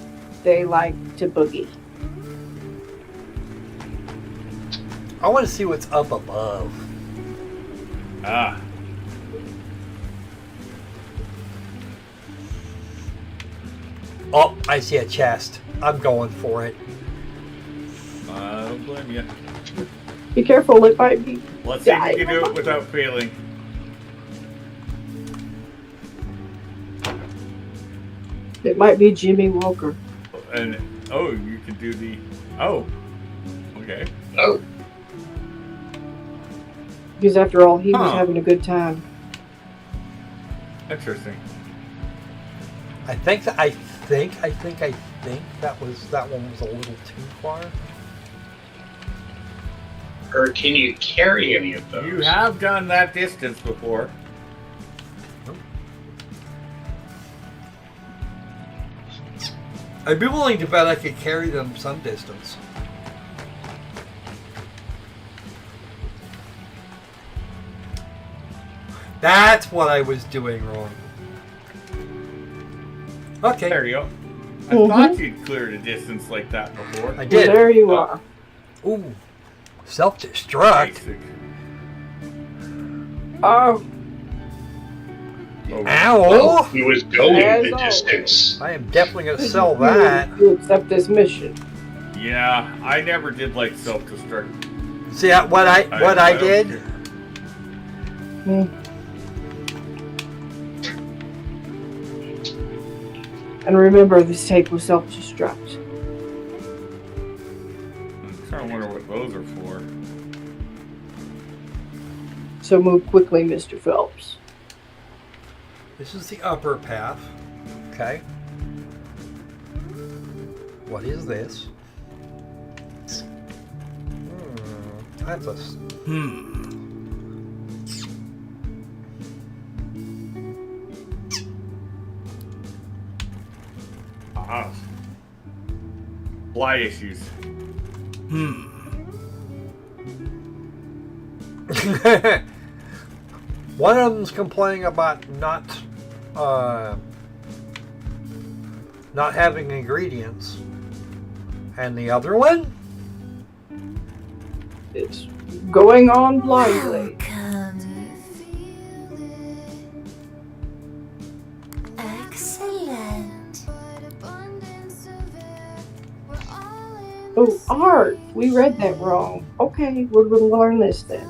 They like to boogie. I want to see what's up above. Ah. Oh, I see a chest. I'm going for it. I don't blame you. Be careful, it might be. Let's see if you can do it without failing. It might be Jimmy Walker. And oh, you can do the. Oh. Okay. Oh, Because after all, he was Huh. having a good time. Interesting. I think that that one was a little too far. or can you carry any of those? You have gone that distance before. I'd be willing to bet I could carry them some distance. That's what I was doing wrong. Okay, There you go. I thought you'd cleared a distance like that before. I did. There you are. Ooh, self-destruct. Basic. Oh, Oh. Ow! Well, he was going As the always. distance. I am definitely going to sell that. You accept this mission. Yeah, I never did like self-destruct. See what I don't did? care. And remember, this tape was self-destruct. I'm trying to wonder what those are for. So move quickly, Mr. Phelps. This is the upper path. Okay. What is this? That's a. Ah. Fly issues. One of them's complaining about not having ingredients, and the other one, It's going on blindly. Excellent. Oh, art. We read that wrong. Okay, we're going to learn this then.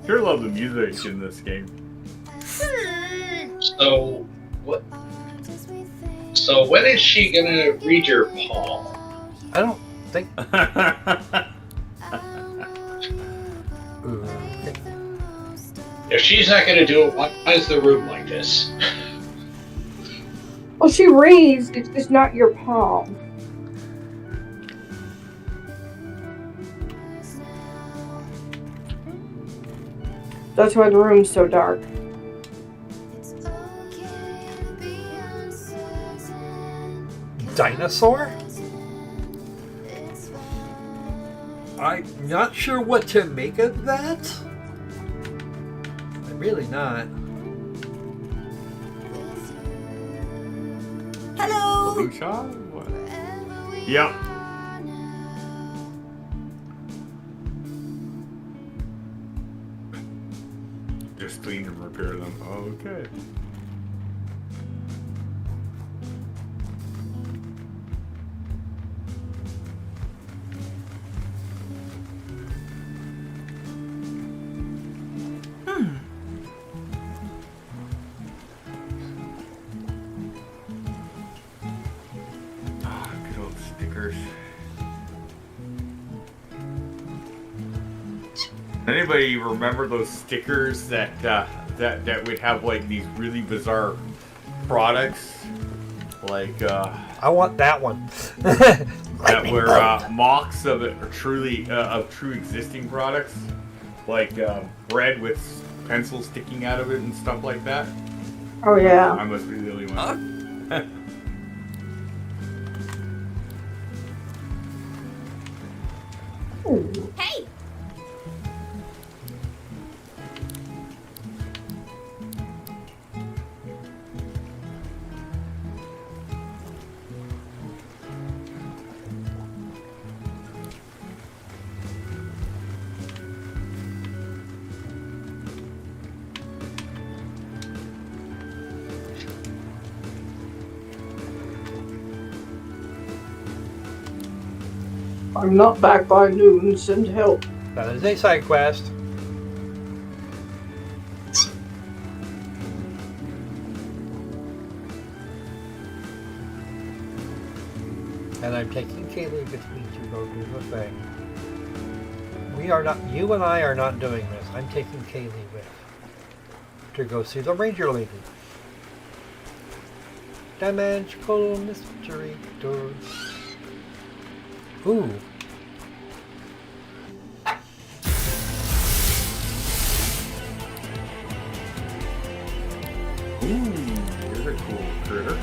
Sure love the music in this game. So what? So when is she gonna read your palm? I don't think. If she's not gonna do it, why is the room like this? Well, she reads. It's just not your palm. That's why the room's so dark. Dinosaur? I'm not sure what to make of that. I'm really not. Hello. Blue shot? What? Yep. Just clean and repair them. Okay. Ah, good old stickers. Anybody remember those stickers that that would have like these really bizarre products, like I want that one. that were mocks of it, or truly of true existing products? like bread with pencils sticking out of it and stuff like that. Oh yeah. I must be the only one. Hey! I'm not back by noon. Send help. That is a side quest. And I'm taking Kaylee with me to go do the thing. We are not, you and I are not doing this. I'm taking Kaylee with to go see the Ranger Lady. Dimensional mystery door. Ooh. Ooh, here's a cool critter.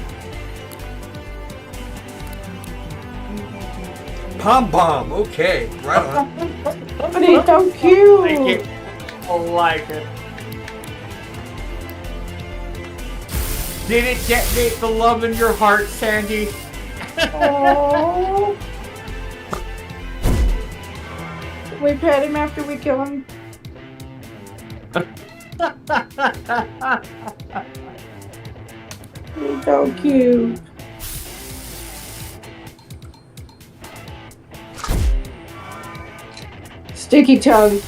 Pom Pom, okay, right on. But he's so cute. Thank you. I like it. Did it detonate the love in your heart, Sandy? Aww. Can we pet him after we kill him? He's so cute. Sticky tongue.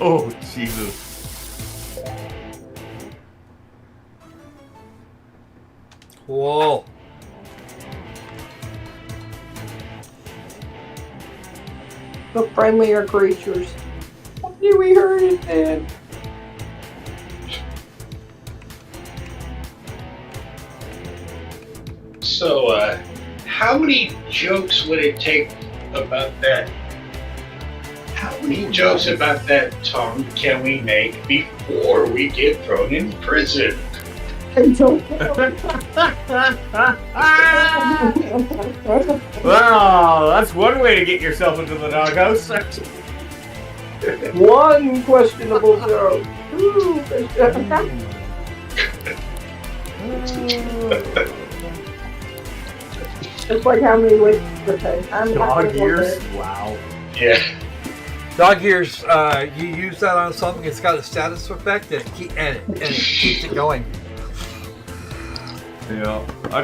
Oh, Jesus. Whoa. The friendlier creatures. What did we hurt it then? So, how many jokes would it take about that? How many jokes about that tongue can we make before we get thrown in prison? I don't Well, that's one way to get yourself into the doghouse. One questionable joke. Just like how many ways to say. I'm Dog not ears? Wow. Yeah. Dog ears, you use that on something, it's got a status effect and it keeps it going. Yeah, I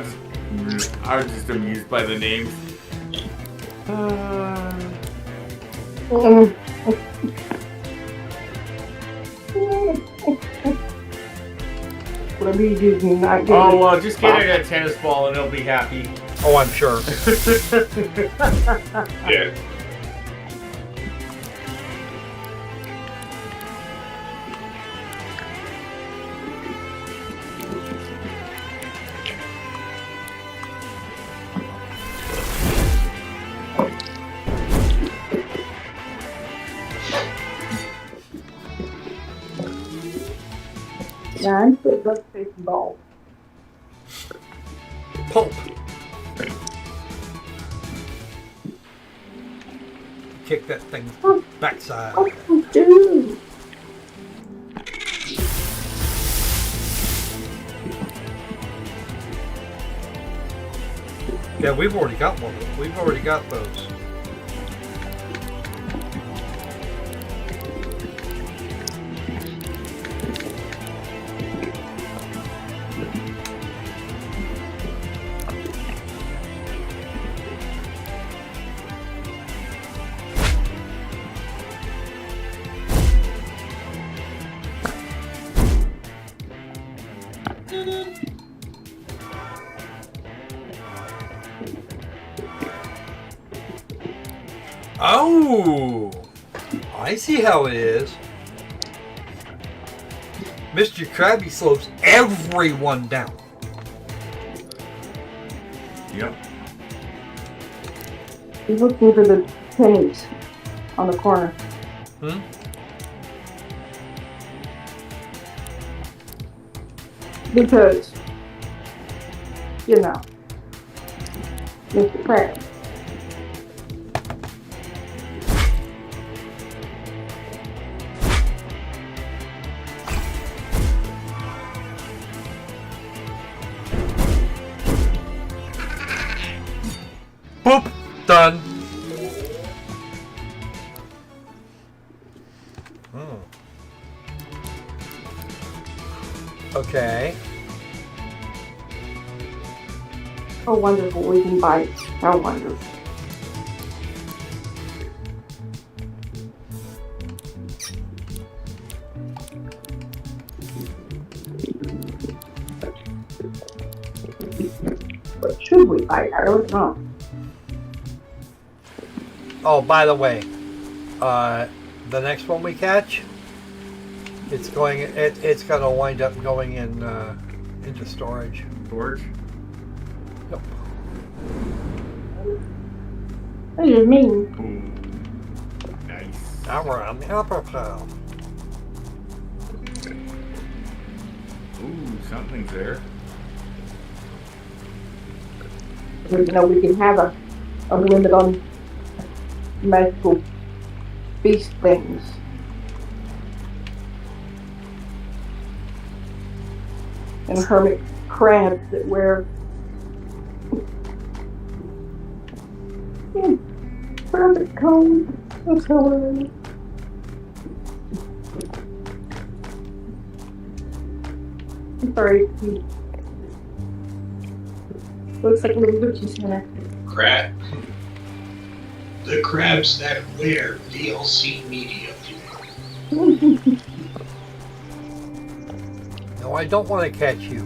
was just amused by the names. What are you doing? Not good. Oh, well, just get it a tennis ball and it'll be happy. Oh, I'm sure. Yeah. Yeah, I'm putting duct tape and ball. Pulp. Kick that thing backside. Oh, dude. Yeah, we've already got one. We've already got those. Oh, I see how it is. Mr. Krabby slows everyone down. Yep. He's looking for the pennies on the corner. Hmm? Because, you know, Mr. Crab. Boop! Done. Hmm. Okay. Oh, wonderful. We can bite. How wonderful. But should we bite? I don't know. Oh, by the way, the next one we catch, it's gonna wind up going in into storage. George? Yep. What do you mean? Ooh. Nice. Now we're on the upper pile. Ooh, something's there. You know, we can have a limit on magical beast things. And hermit crabs that wear hermit cones. That's hilarious. I'm sorry. Looks like a little Gucci Santa. Crab. The crabs that wear DLC media. No, I don't want to catch you.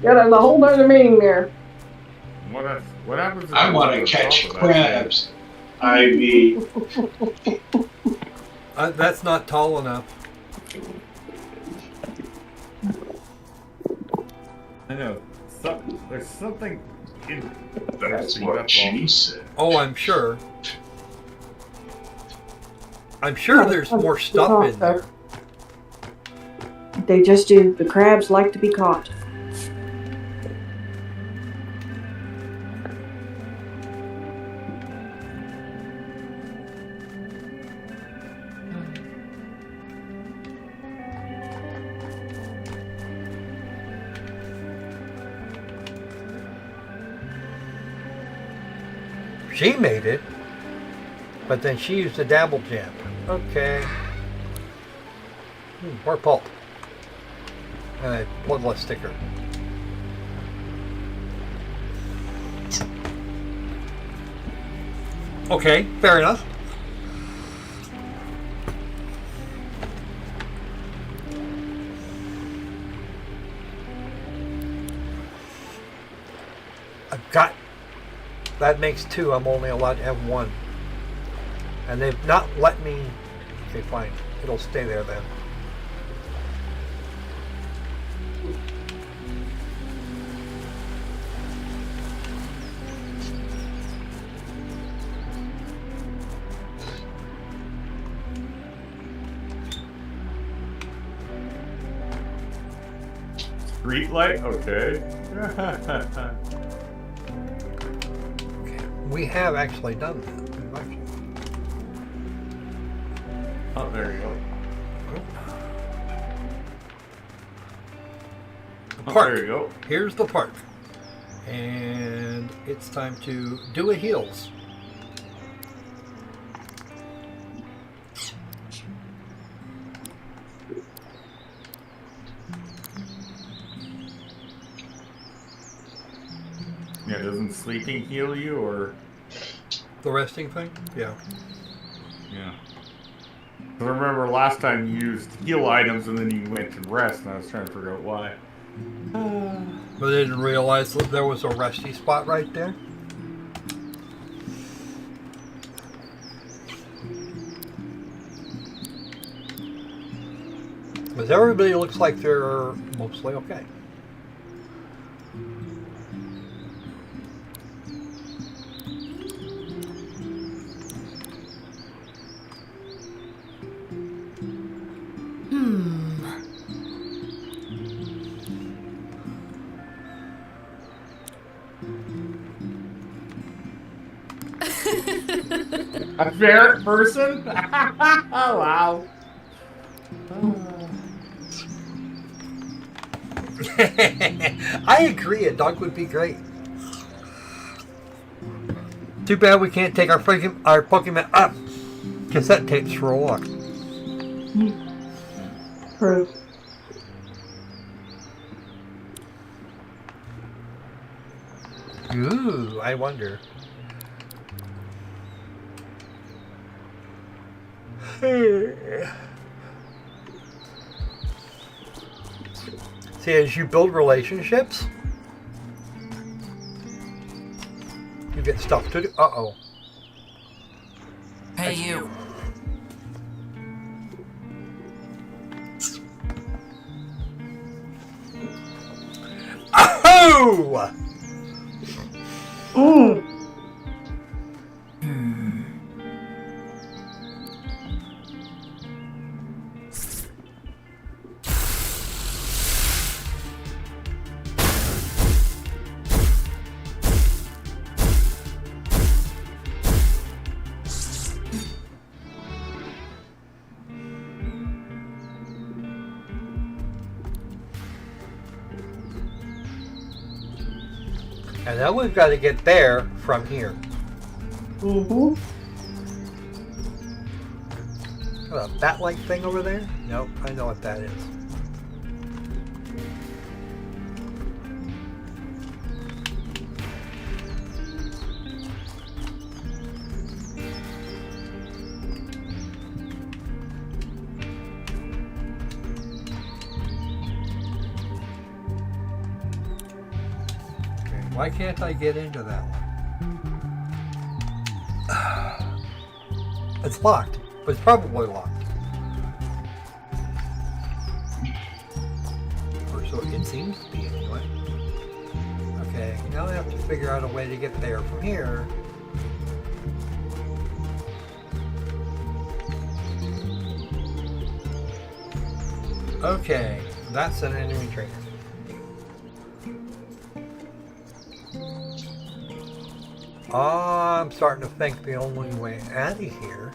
Yeah, there's a whole nother meaning there. What happens if I you want to go catch top of that crabs. I mean, That's not tall enough. I know. There's something in that's what she said. Oh, I'm sure. I'm sure there's more stuff in there. They just do. The crabs like to be caught. She made it, but then she used a dabble jam. Okay. More pulp. And a bloodless sticker. Okay, fair enough. I've got... That makes 2. I'm only allowed to have 1. And they've not let me... Okay, fine. It'll stay there then. Street light? Okay. We have actually done that. Oh, there you go. The park. There you go. Here's the park. And it's time to do a heals. Yeah, doesn't sleeping heal you, or? The resting thing? Yeah. Yeah. I remember last time you used heal items and then you went to rest, and I was trying to figure out why. But they didn't realize that there was a resty spot right there. But everybody looks like they're mostly okay. A ferret person? Oh, wow. I agree, a dog would be great. Too bad we can't take our Pokemon cassette tapes for a walk. True. Ooh, I wonder. See, as you build relationships, you get stuff to do. Uh-oh. Hey, you. Oh! Mm. And then we've got to get there from here. Mm-hmm. A bat-like thing over there? Nope, I know what that is. Why can't I get into that one? It's locked. It's probably locked. Or so it seems to be anyway. Okay, now I have to figure out a way to get there from here. Okay, that's an enemy trainer. I'm starting to think the only way out of here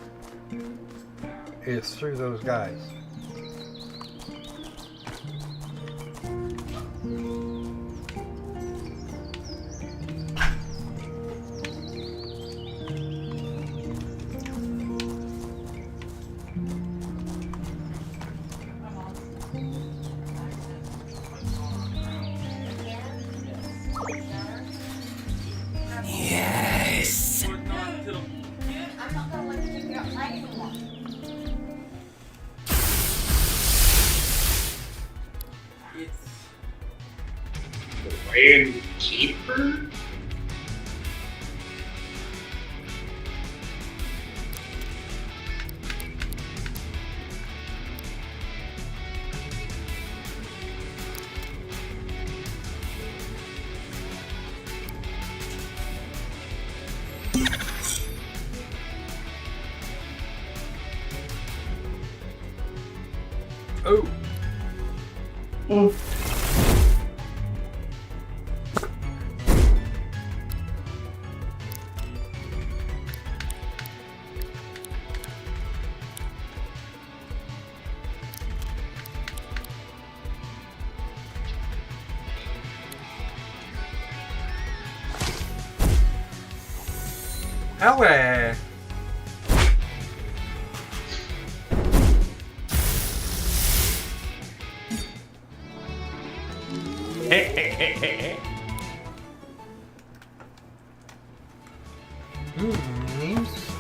is through those guys. Yes. Grand Keeper? Oh, Mm. Howie.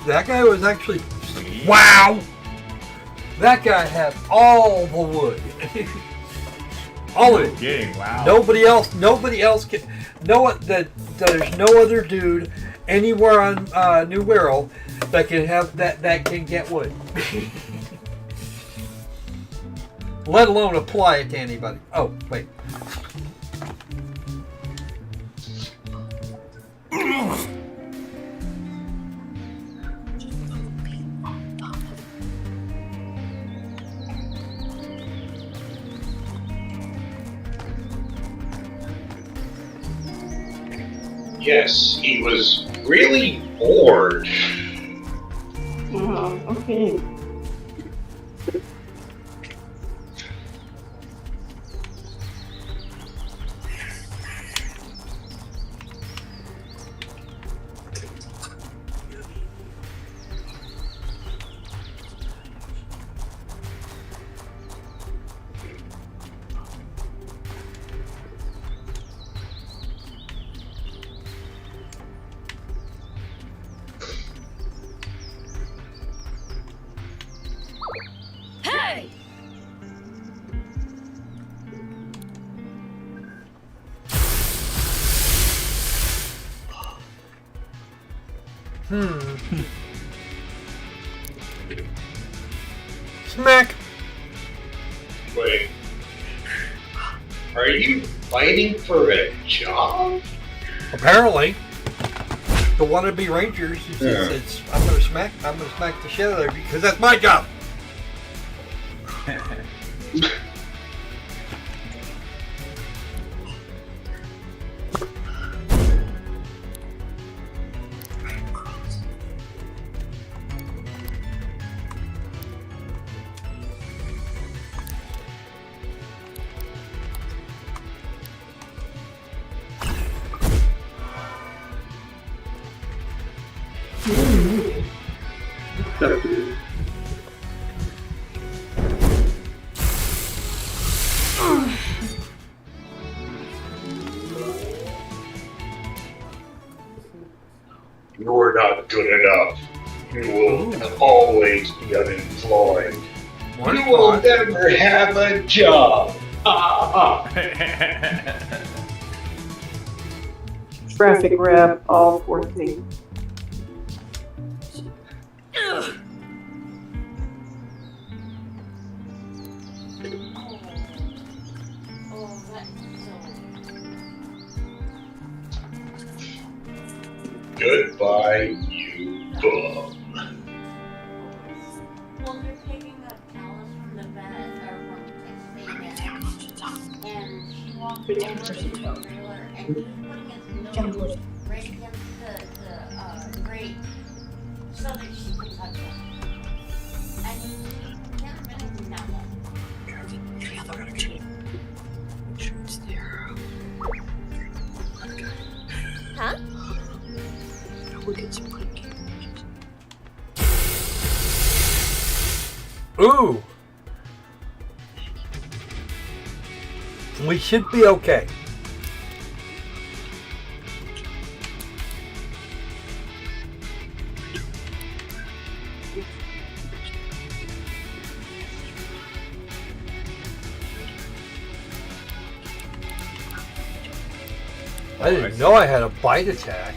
That guy was actually... Wow! That guy had all the wood. All of it. Kidding, wow. Nobody else can... There's no other dude anywhere on New World that can have that can get wood. Let alone apply it to anybody. Oh, wait. Yes, he was really bored. Hey! Smack. Wait. Are you fighting for a job? Apparently, the wannabe rangers. Yeah. I'm gonna smack the shit out of you because that's my job. You're not good enough. You will always be unemployed. One You will thought. never have a job. Traffic wrap, all 14. Goodbye, you bum. Well, they're taking a callus from the vet, or from Texas, and she walked over to the trailer, and he's putting his nose right against the grate so that she can touch him. And he can't really not one. Huh? Ooh. We should be okay. I didn't know I had a bite attack.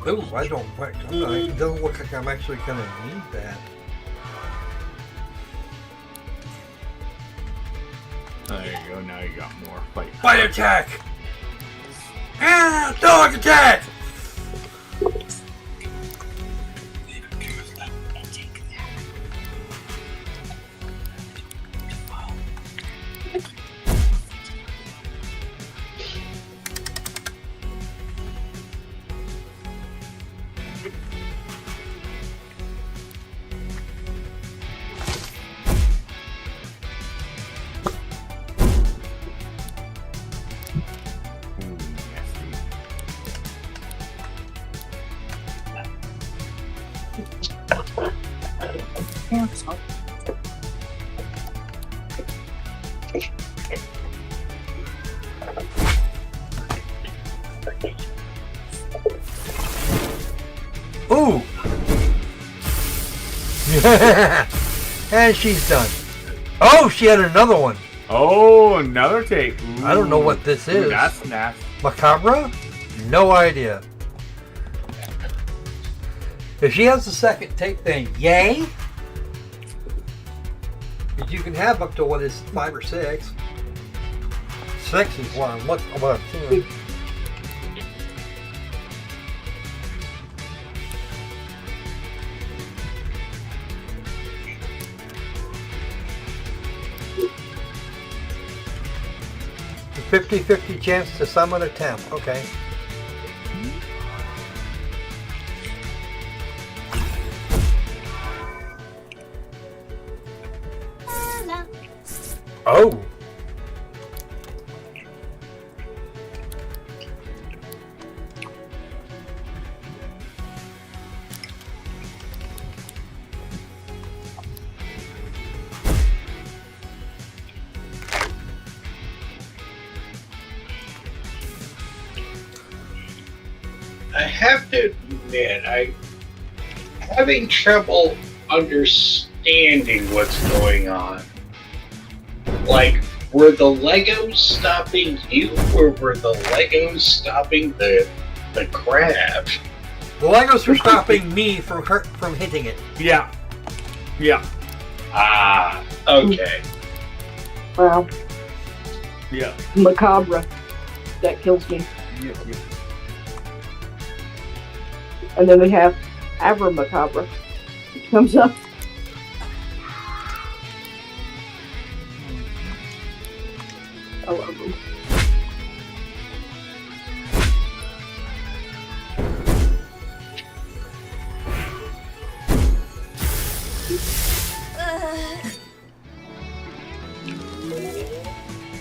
Ooh, I don't. It doesn't look like I'm actually gonna need that. There you go. Now you got more fight. Bite attack! Ah, dog attack! Ooh! And she's done. Oh, she had another one. Oh, another take. Ooh. I don't know what this is. Ooh, that's nasty. Macabre? No idea. If she has the second take, then yay! But you can have up to what is 5 or 6. 6 is what I'm seeing. 50-50 chance to summon a temp. Okay. Oh. I have to admit, I'm having trouble understanding what's going on. Like, were the Legos stopping you, or were the Legos stopping the crab? The Legos are stopping me from hitting it. Yeah. Yeah. Ah, okay. Well, Yeah. macabre. That kills me. Yeah. And then we have Abra Macabre. Comes up. I love them.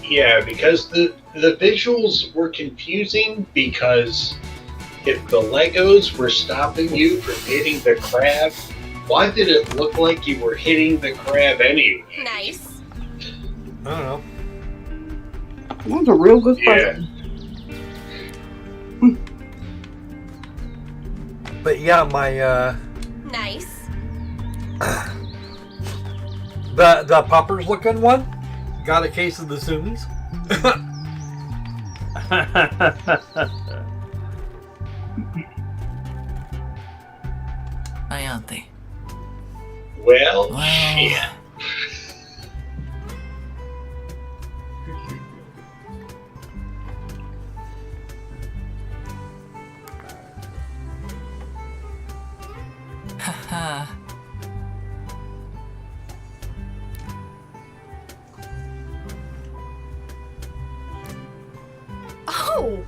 Yeah, because the visuals were confusing, because if the Legos were stopping you from hitting the crab, why did it look like you were hitting the crab anyway? Nice. I don't know. That's a real good question. But yeah, my Nice. the poppers looking one got a case of the zoomies. Ayante. Well, Well. shit. Haha. Oh!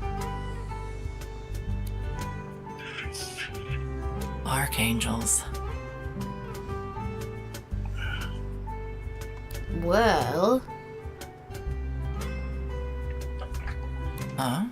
Archangels. Well... Huh?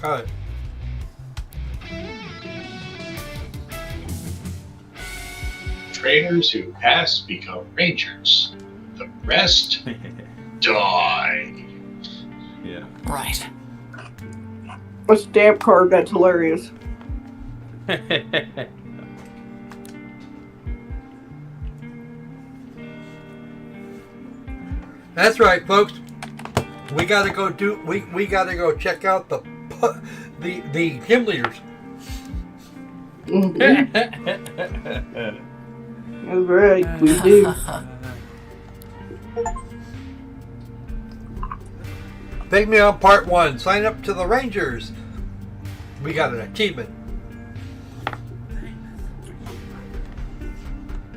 Alright. Trainers who pass become rangers. The rest die. Yeah. Right. A stamp card, that's hilarious. That's right, folks. We gotta go we gotta go check out the gym leaders. Mhm. That's right, we do. Take me on part 1. Sign up to the Rangers. We got an achievement.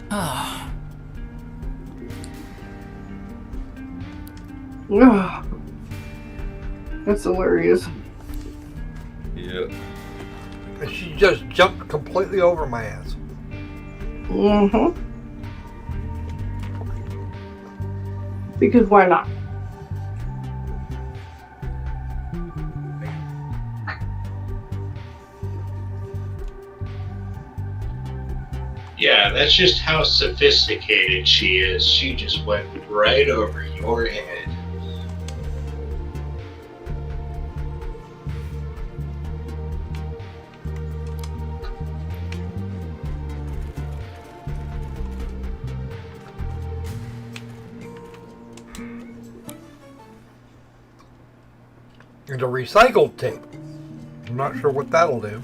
Oh. Ugh. That's hilarious. Yeah. And she just jumped completely over my ass. Mm-hmm. Because why not? Yeah, that's just how sophisticated she is. She just went right over your head. into recycled tape. I'm not sure what that'll do.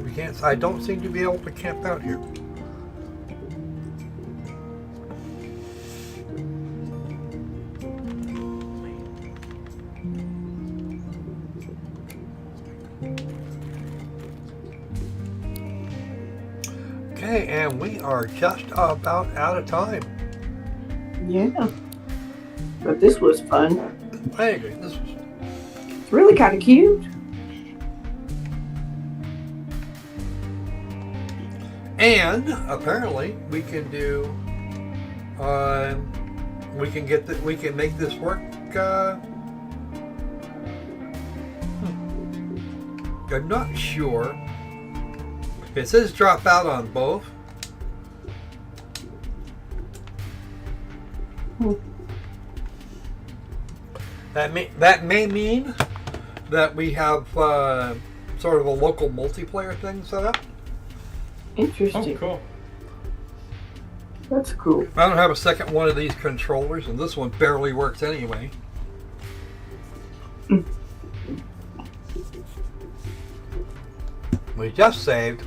We can't. I don't seem to be able to camp out here. Okay, and we are just about out of time. Yeah. But this was fun. I agree. This was It's really kind of cute. And apparently we can do, we can get we can make this work. I'm not sure. It says drop out on both. That may mean that we have sort of a local multiplayer thing set up. Interesting. Oh, cool. That's cool. I don't have a second one of these controllers, and this one barely works anyway. We just saved.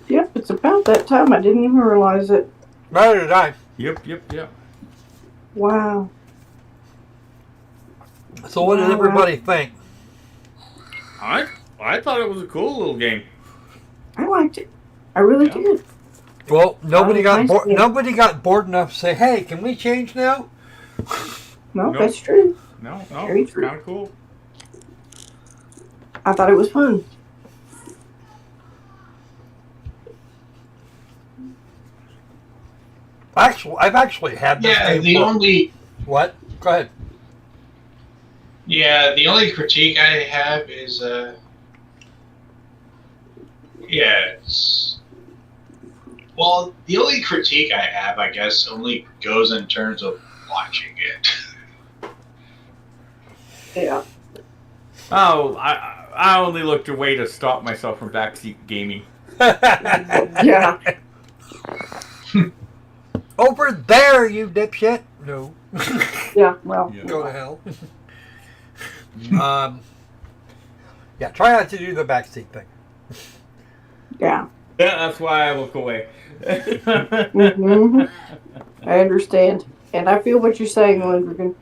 Yep, it's about that time. I didn't even realize it. Neither did I. Yep. Wow. So what did Wow. everybody think? I thought it was a cool little game. I liked it. I really Yeah. did. Well, nobody got nice bored. game. Nobody got bored enough to say, "Hey, can we change now?" No, Nope. that's true. No, Very it's true. kind of cool. I thought it was fun. I've actually had this Yeah, game the for- only What? Go ahead. the only critique I have is the only critique I have, I guess, only goes in terms of watching it. Yeah. Oh, I only looked a way to stop myself from backseat gaming. Yeah. Over there, you dipshit. No. Yeah. Well. Yeah. Go to hell. Yeah, try not to do the backseat thing. Yeah. Yeah, that's why I look away. Hmm. I understand, and I feel what you're saying, Lendrigan.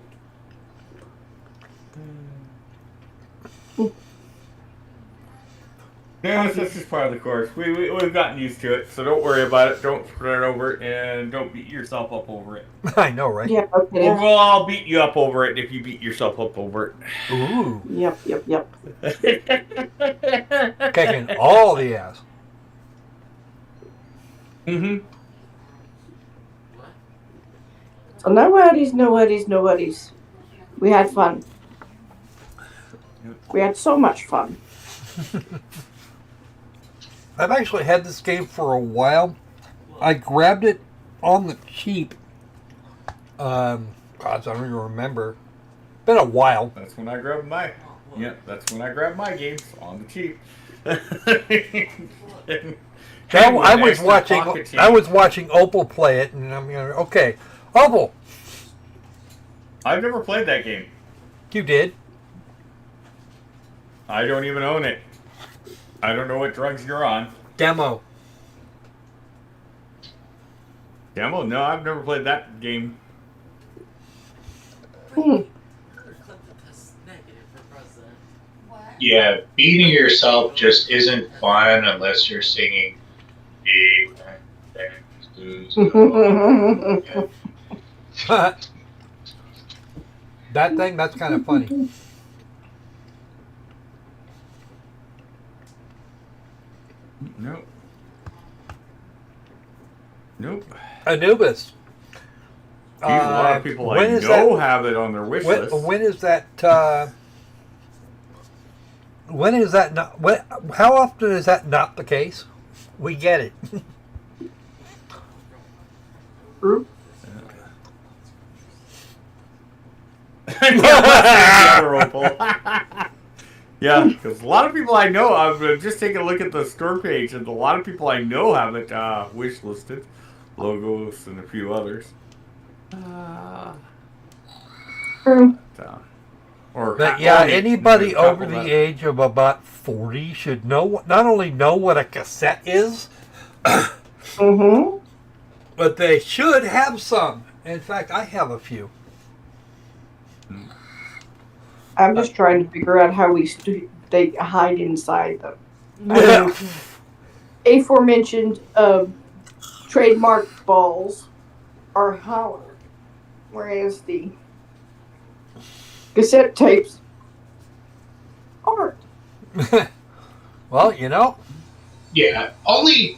Yeah, that's just part of the course. We've gotten used to it, so don't worry about it. Don't fret over it, and don't beat yourself up over it. I know, right? Yeah. Or Okay. we'll all beat you up over it if you beat yourself up over Ooh, Yep. it. kicking all the ass. Mm-hmm. So nobody's. We had fun. We had so much fun. I've actually had this game for a while. I grabbed it on the cheap. Gosh, I don't even remember. Been a while. That's when I grabbed my. Yeah, that's when I grabbed my games on the cheap. I was watching Opal play it, and I'm going, okay, Opal, I've never played that game. you did. I don't even own it. I don't know what drugs you're on. Demo. Demo? No, I've never played that game. Hmm. Yeah, beating yourself just isn't fun unless you're singing. That thing, that's kind of funny. Nope. Nope. Anubis. Geez, a lot of people I know have it on their wish list. When is that? When is that not? How often is that not the case? We get it. True. Yeah, because a lot of people I know, I've just taken a look at the store page, and a lot of people I know have it wish listed. Logos and a few others. True. But yeah, anybody over the age of about 40 should not only know what a cassette is, Mm-hmm. but they should have some. In fact, I have a few. I'm just trying to figure out how they hide inside them. Yeah. Aforementioned trademark balls are hollow, whereas the cassette tapes aren't. Well, you know. Yeah, only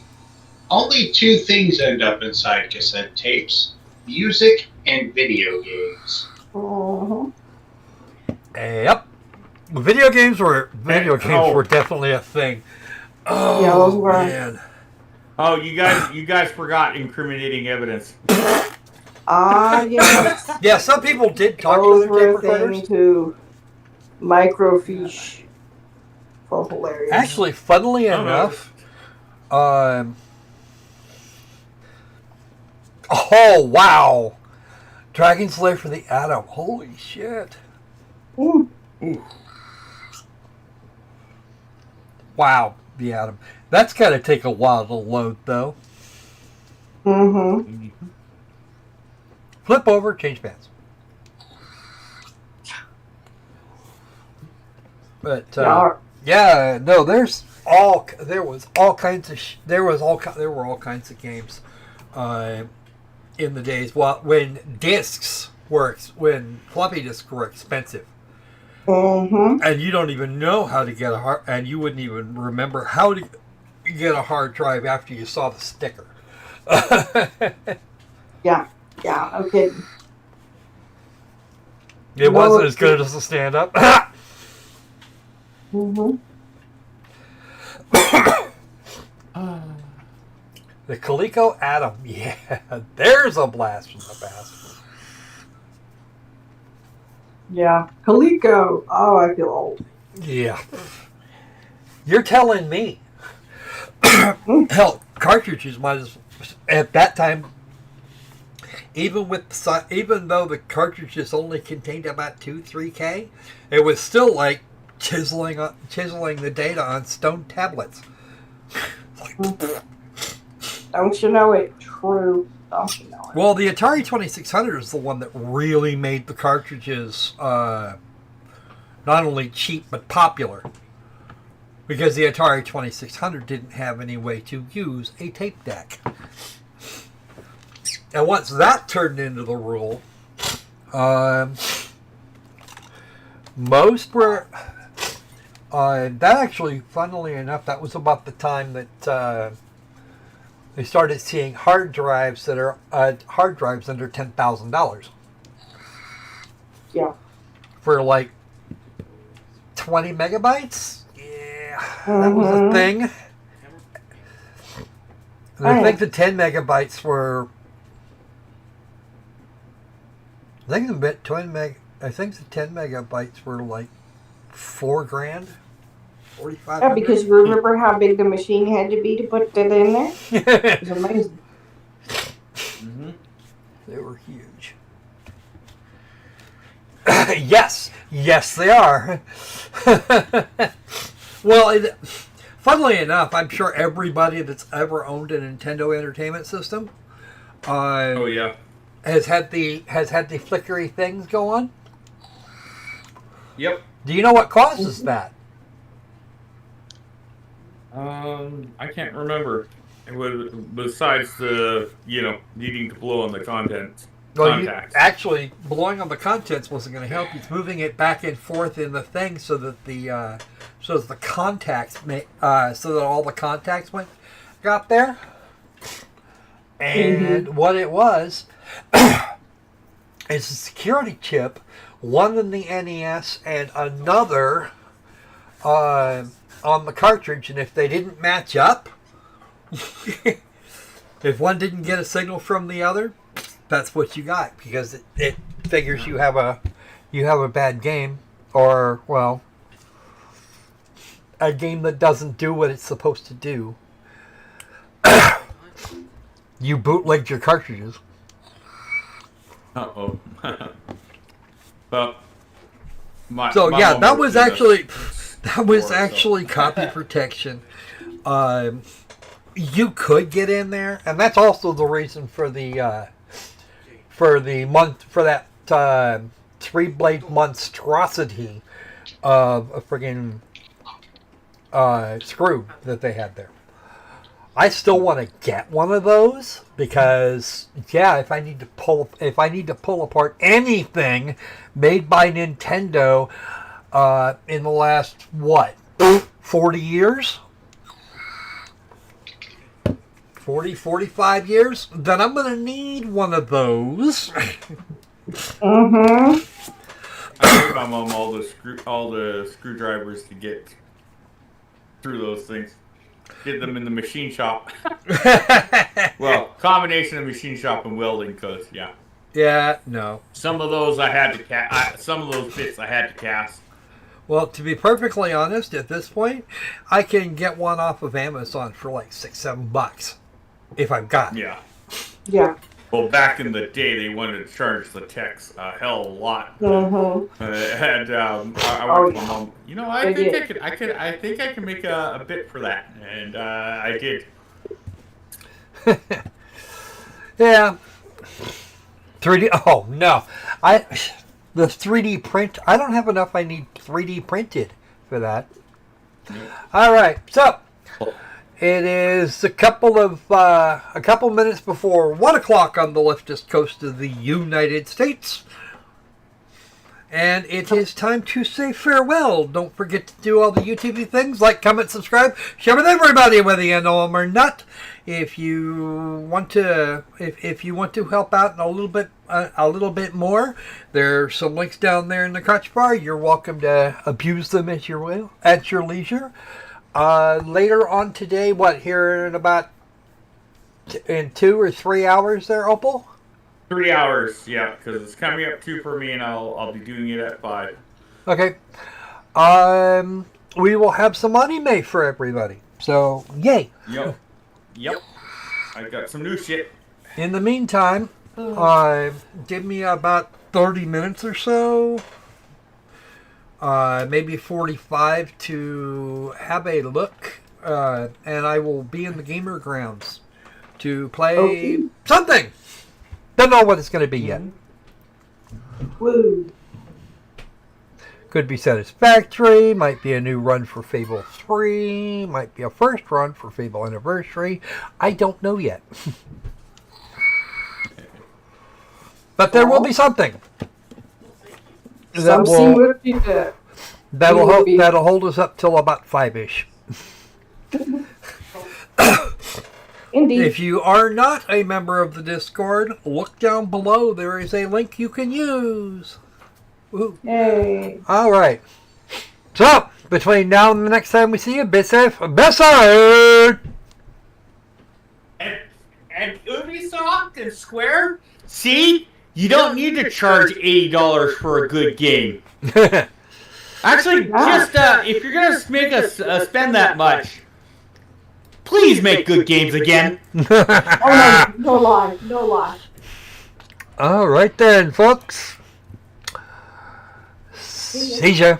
two things end up inside cassette tapes: music and video games. Uh-huh. Yep. Video games were definitely a thing. Oh, Yeah, those were. man. Oh, you guys forgot incriminating evidence. Yes. Yeah, some people did talk to Those their tape were a recorders. thing to microfiche for hilarious. Actually, funnily enough, oh wow, Dragon Slayer for the Atom. Holy shit! Ooh. Wow, the Atom. That's gotta take a while to load, though. Mm-hmm. Flip over, change pants. But yeah, no, there were all kinds of games in the days when floppy disks were expensive. Mm-hmm. And you don't even know how to get and you wouldn't even remember how to get a hard drive after you saw the sticker. Yeah, okay. It wasn't as good as the stand-up. Mm-hmm. The Coleco Atom. Yeah, there's a blast from the past. Yeah. Coleco. Oh, I feel old. Yeah. You're telling me. Hell, cartridges at that time, even though the cartridges only contained about 2-3K, it was still like chiseling the data on stone tablets. Don't you know it? True. Don't you know it? Well, the Atari 2600 is the one that really made the cartridges not only cheap but popular. Because the Atari 2600 didn't have any way to use a tape deck. And once that turned into the rule, most were... that actually, funnily enough, that was about the time that they started seeing hard drives under $10,000. Yeah. For like 20 megabytes? Yeah, that was a thing. And I think the 10 megabytes were... I think the 10 megabytes were like $4,000, $4,500. Yeah, because you remember how big the machine had to be to put that in there? It was amazing. Mm-hmm. They were huge. Yes, they are. Well, funnily enough, I'm sure everybody that's ever owned a Nintendo Entertainment System, Oh yeah. has had the flickery things go on. Yep. Do you know what causes that? I can't remember. It was besides the needing to blow on the contents. Well, Contacts. actually, blowing on the contents wasn't going to help. It's moving it back and forth in the thing so that the contacts so that all the contacts got there. And what it was is a security chip, one in the NES and another on the cartridge, and if they didn't match up, if one didn't get a signal from the other, that's what you got, because it figures you have a bad game, or well, a game that doesn't do what it's supposed to do. You bootlegged your cartridges. Uh-oh. Well, that was actually copy protection. You could get in there, and that's also the reason for that 3-blade monstrosity of a friggin' screw that they had there. I still want to get one of those because, if I need to pull apart anything made by Nintendo in the last 40 years, 45 years, then I'm gonna need one of those. I gave my mom all the screwdrivers to get through those things. Get them in the machine shop. Well, combination of machine shop and welding, cause no. Some of those I had to cast. Some of those bits I had to cast. Well, to be perfectly honest, at this point, I can get one off of Amazon for like $6-7 if I've got it. Yeah. Well, back in the day, they wanted to charge the techs a hell of a lot. Mm-hmm. I went to my mom. You know, I think I can make a bit for that, and I did. Yeah. 3D. Oh no, the 3D print. I don't have enough. I need 3D printed for that. Nope. All right, so. It is a couple minutes before 1 o'clock on the leftist coast of the United States. And it is time to say farewell. Don't forget to do all the YouTube things, like, comment, subscribe, share with everybody, whether you know them or not. If you want to, if you want to help out a little bit more, there's some links down there in the crotch bar. You're welcome to abuse them at your leisure. Later on today, here in 2 or 3 hours there, Opal? 3 hours, yeah, because it's coming up 2 for me, and I'll be doing it at 5. Okay. We will have some anime for everybody. So, yay. Yep. I got some new shit. In the meantime, give me about 30 minutes or so. Maybe 45 to have a look, and I will be in the gamer grounds to play something. Don't know what it's going to be yet. Woo. Could be Satisfactory, might be a new run for Fable 3, might be a first run for Fable Anniversary. I don't know yet. But there will be something. That'll hold us up till about 5-ish. Indeed. If you are not a member of the Discord, look down below. There is a link you can use. Woo. Yay. All right. So, between now and the next time we see you, be safe, best side. And Ubisoft and Square, see? You don't need to charge $80 for a good game. Actually, just if you're gonna make us spend that much, please make good games again. Oh no lie. All right then, folks. See ya.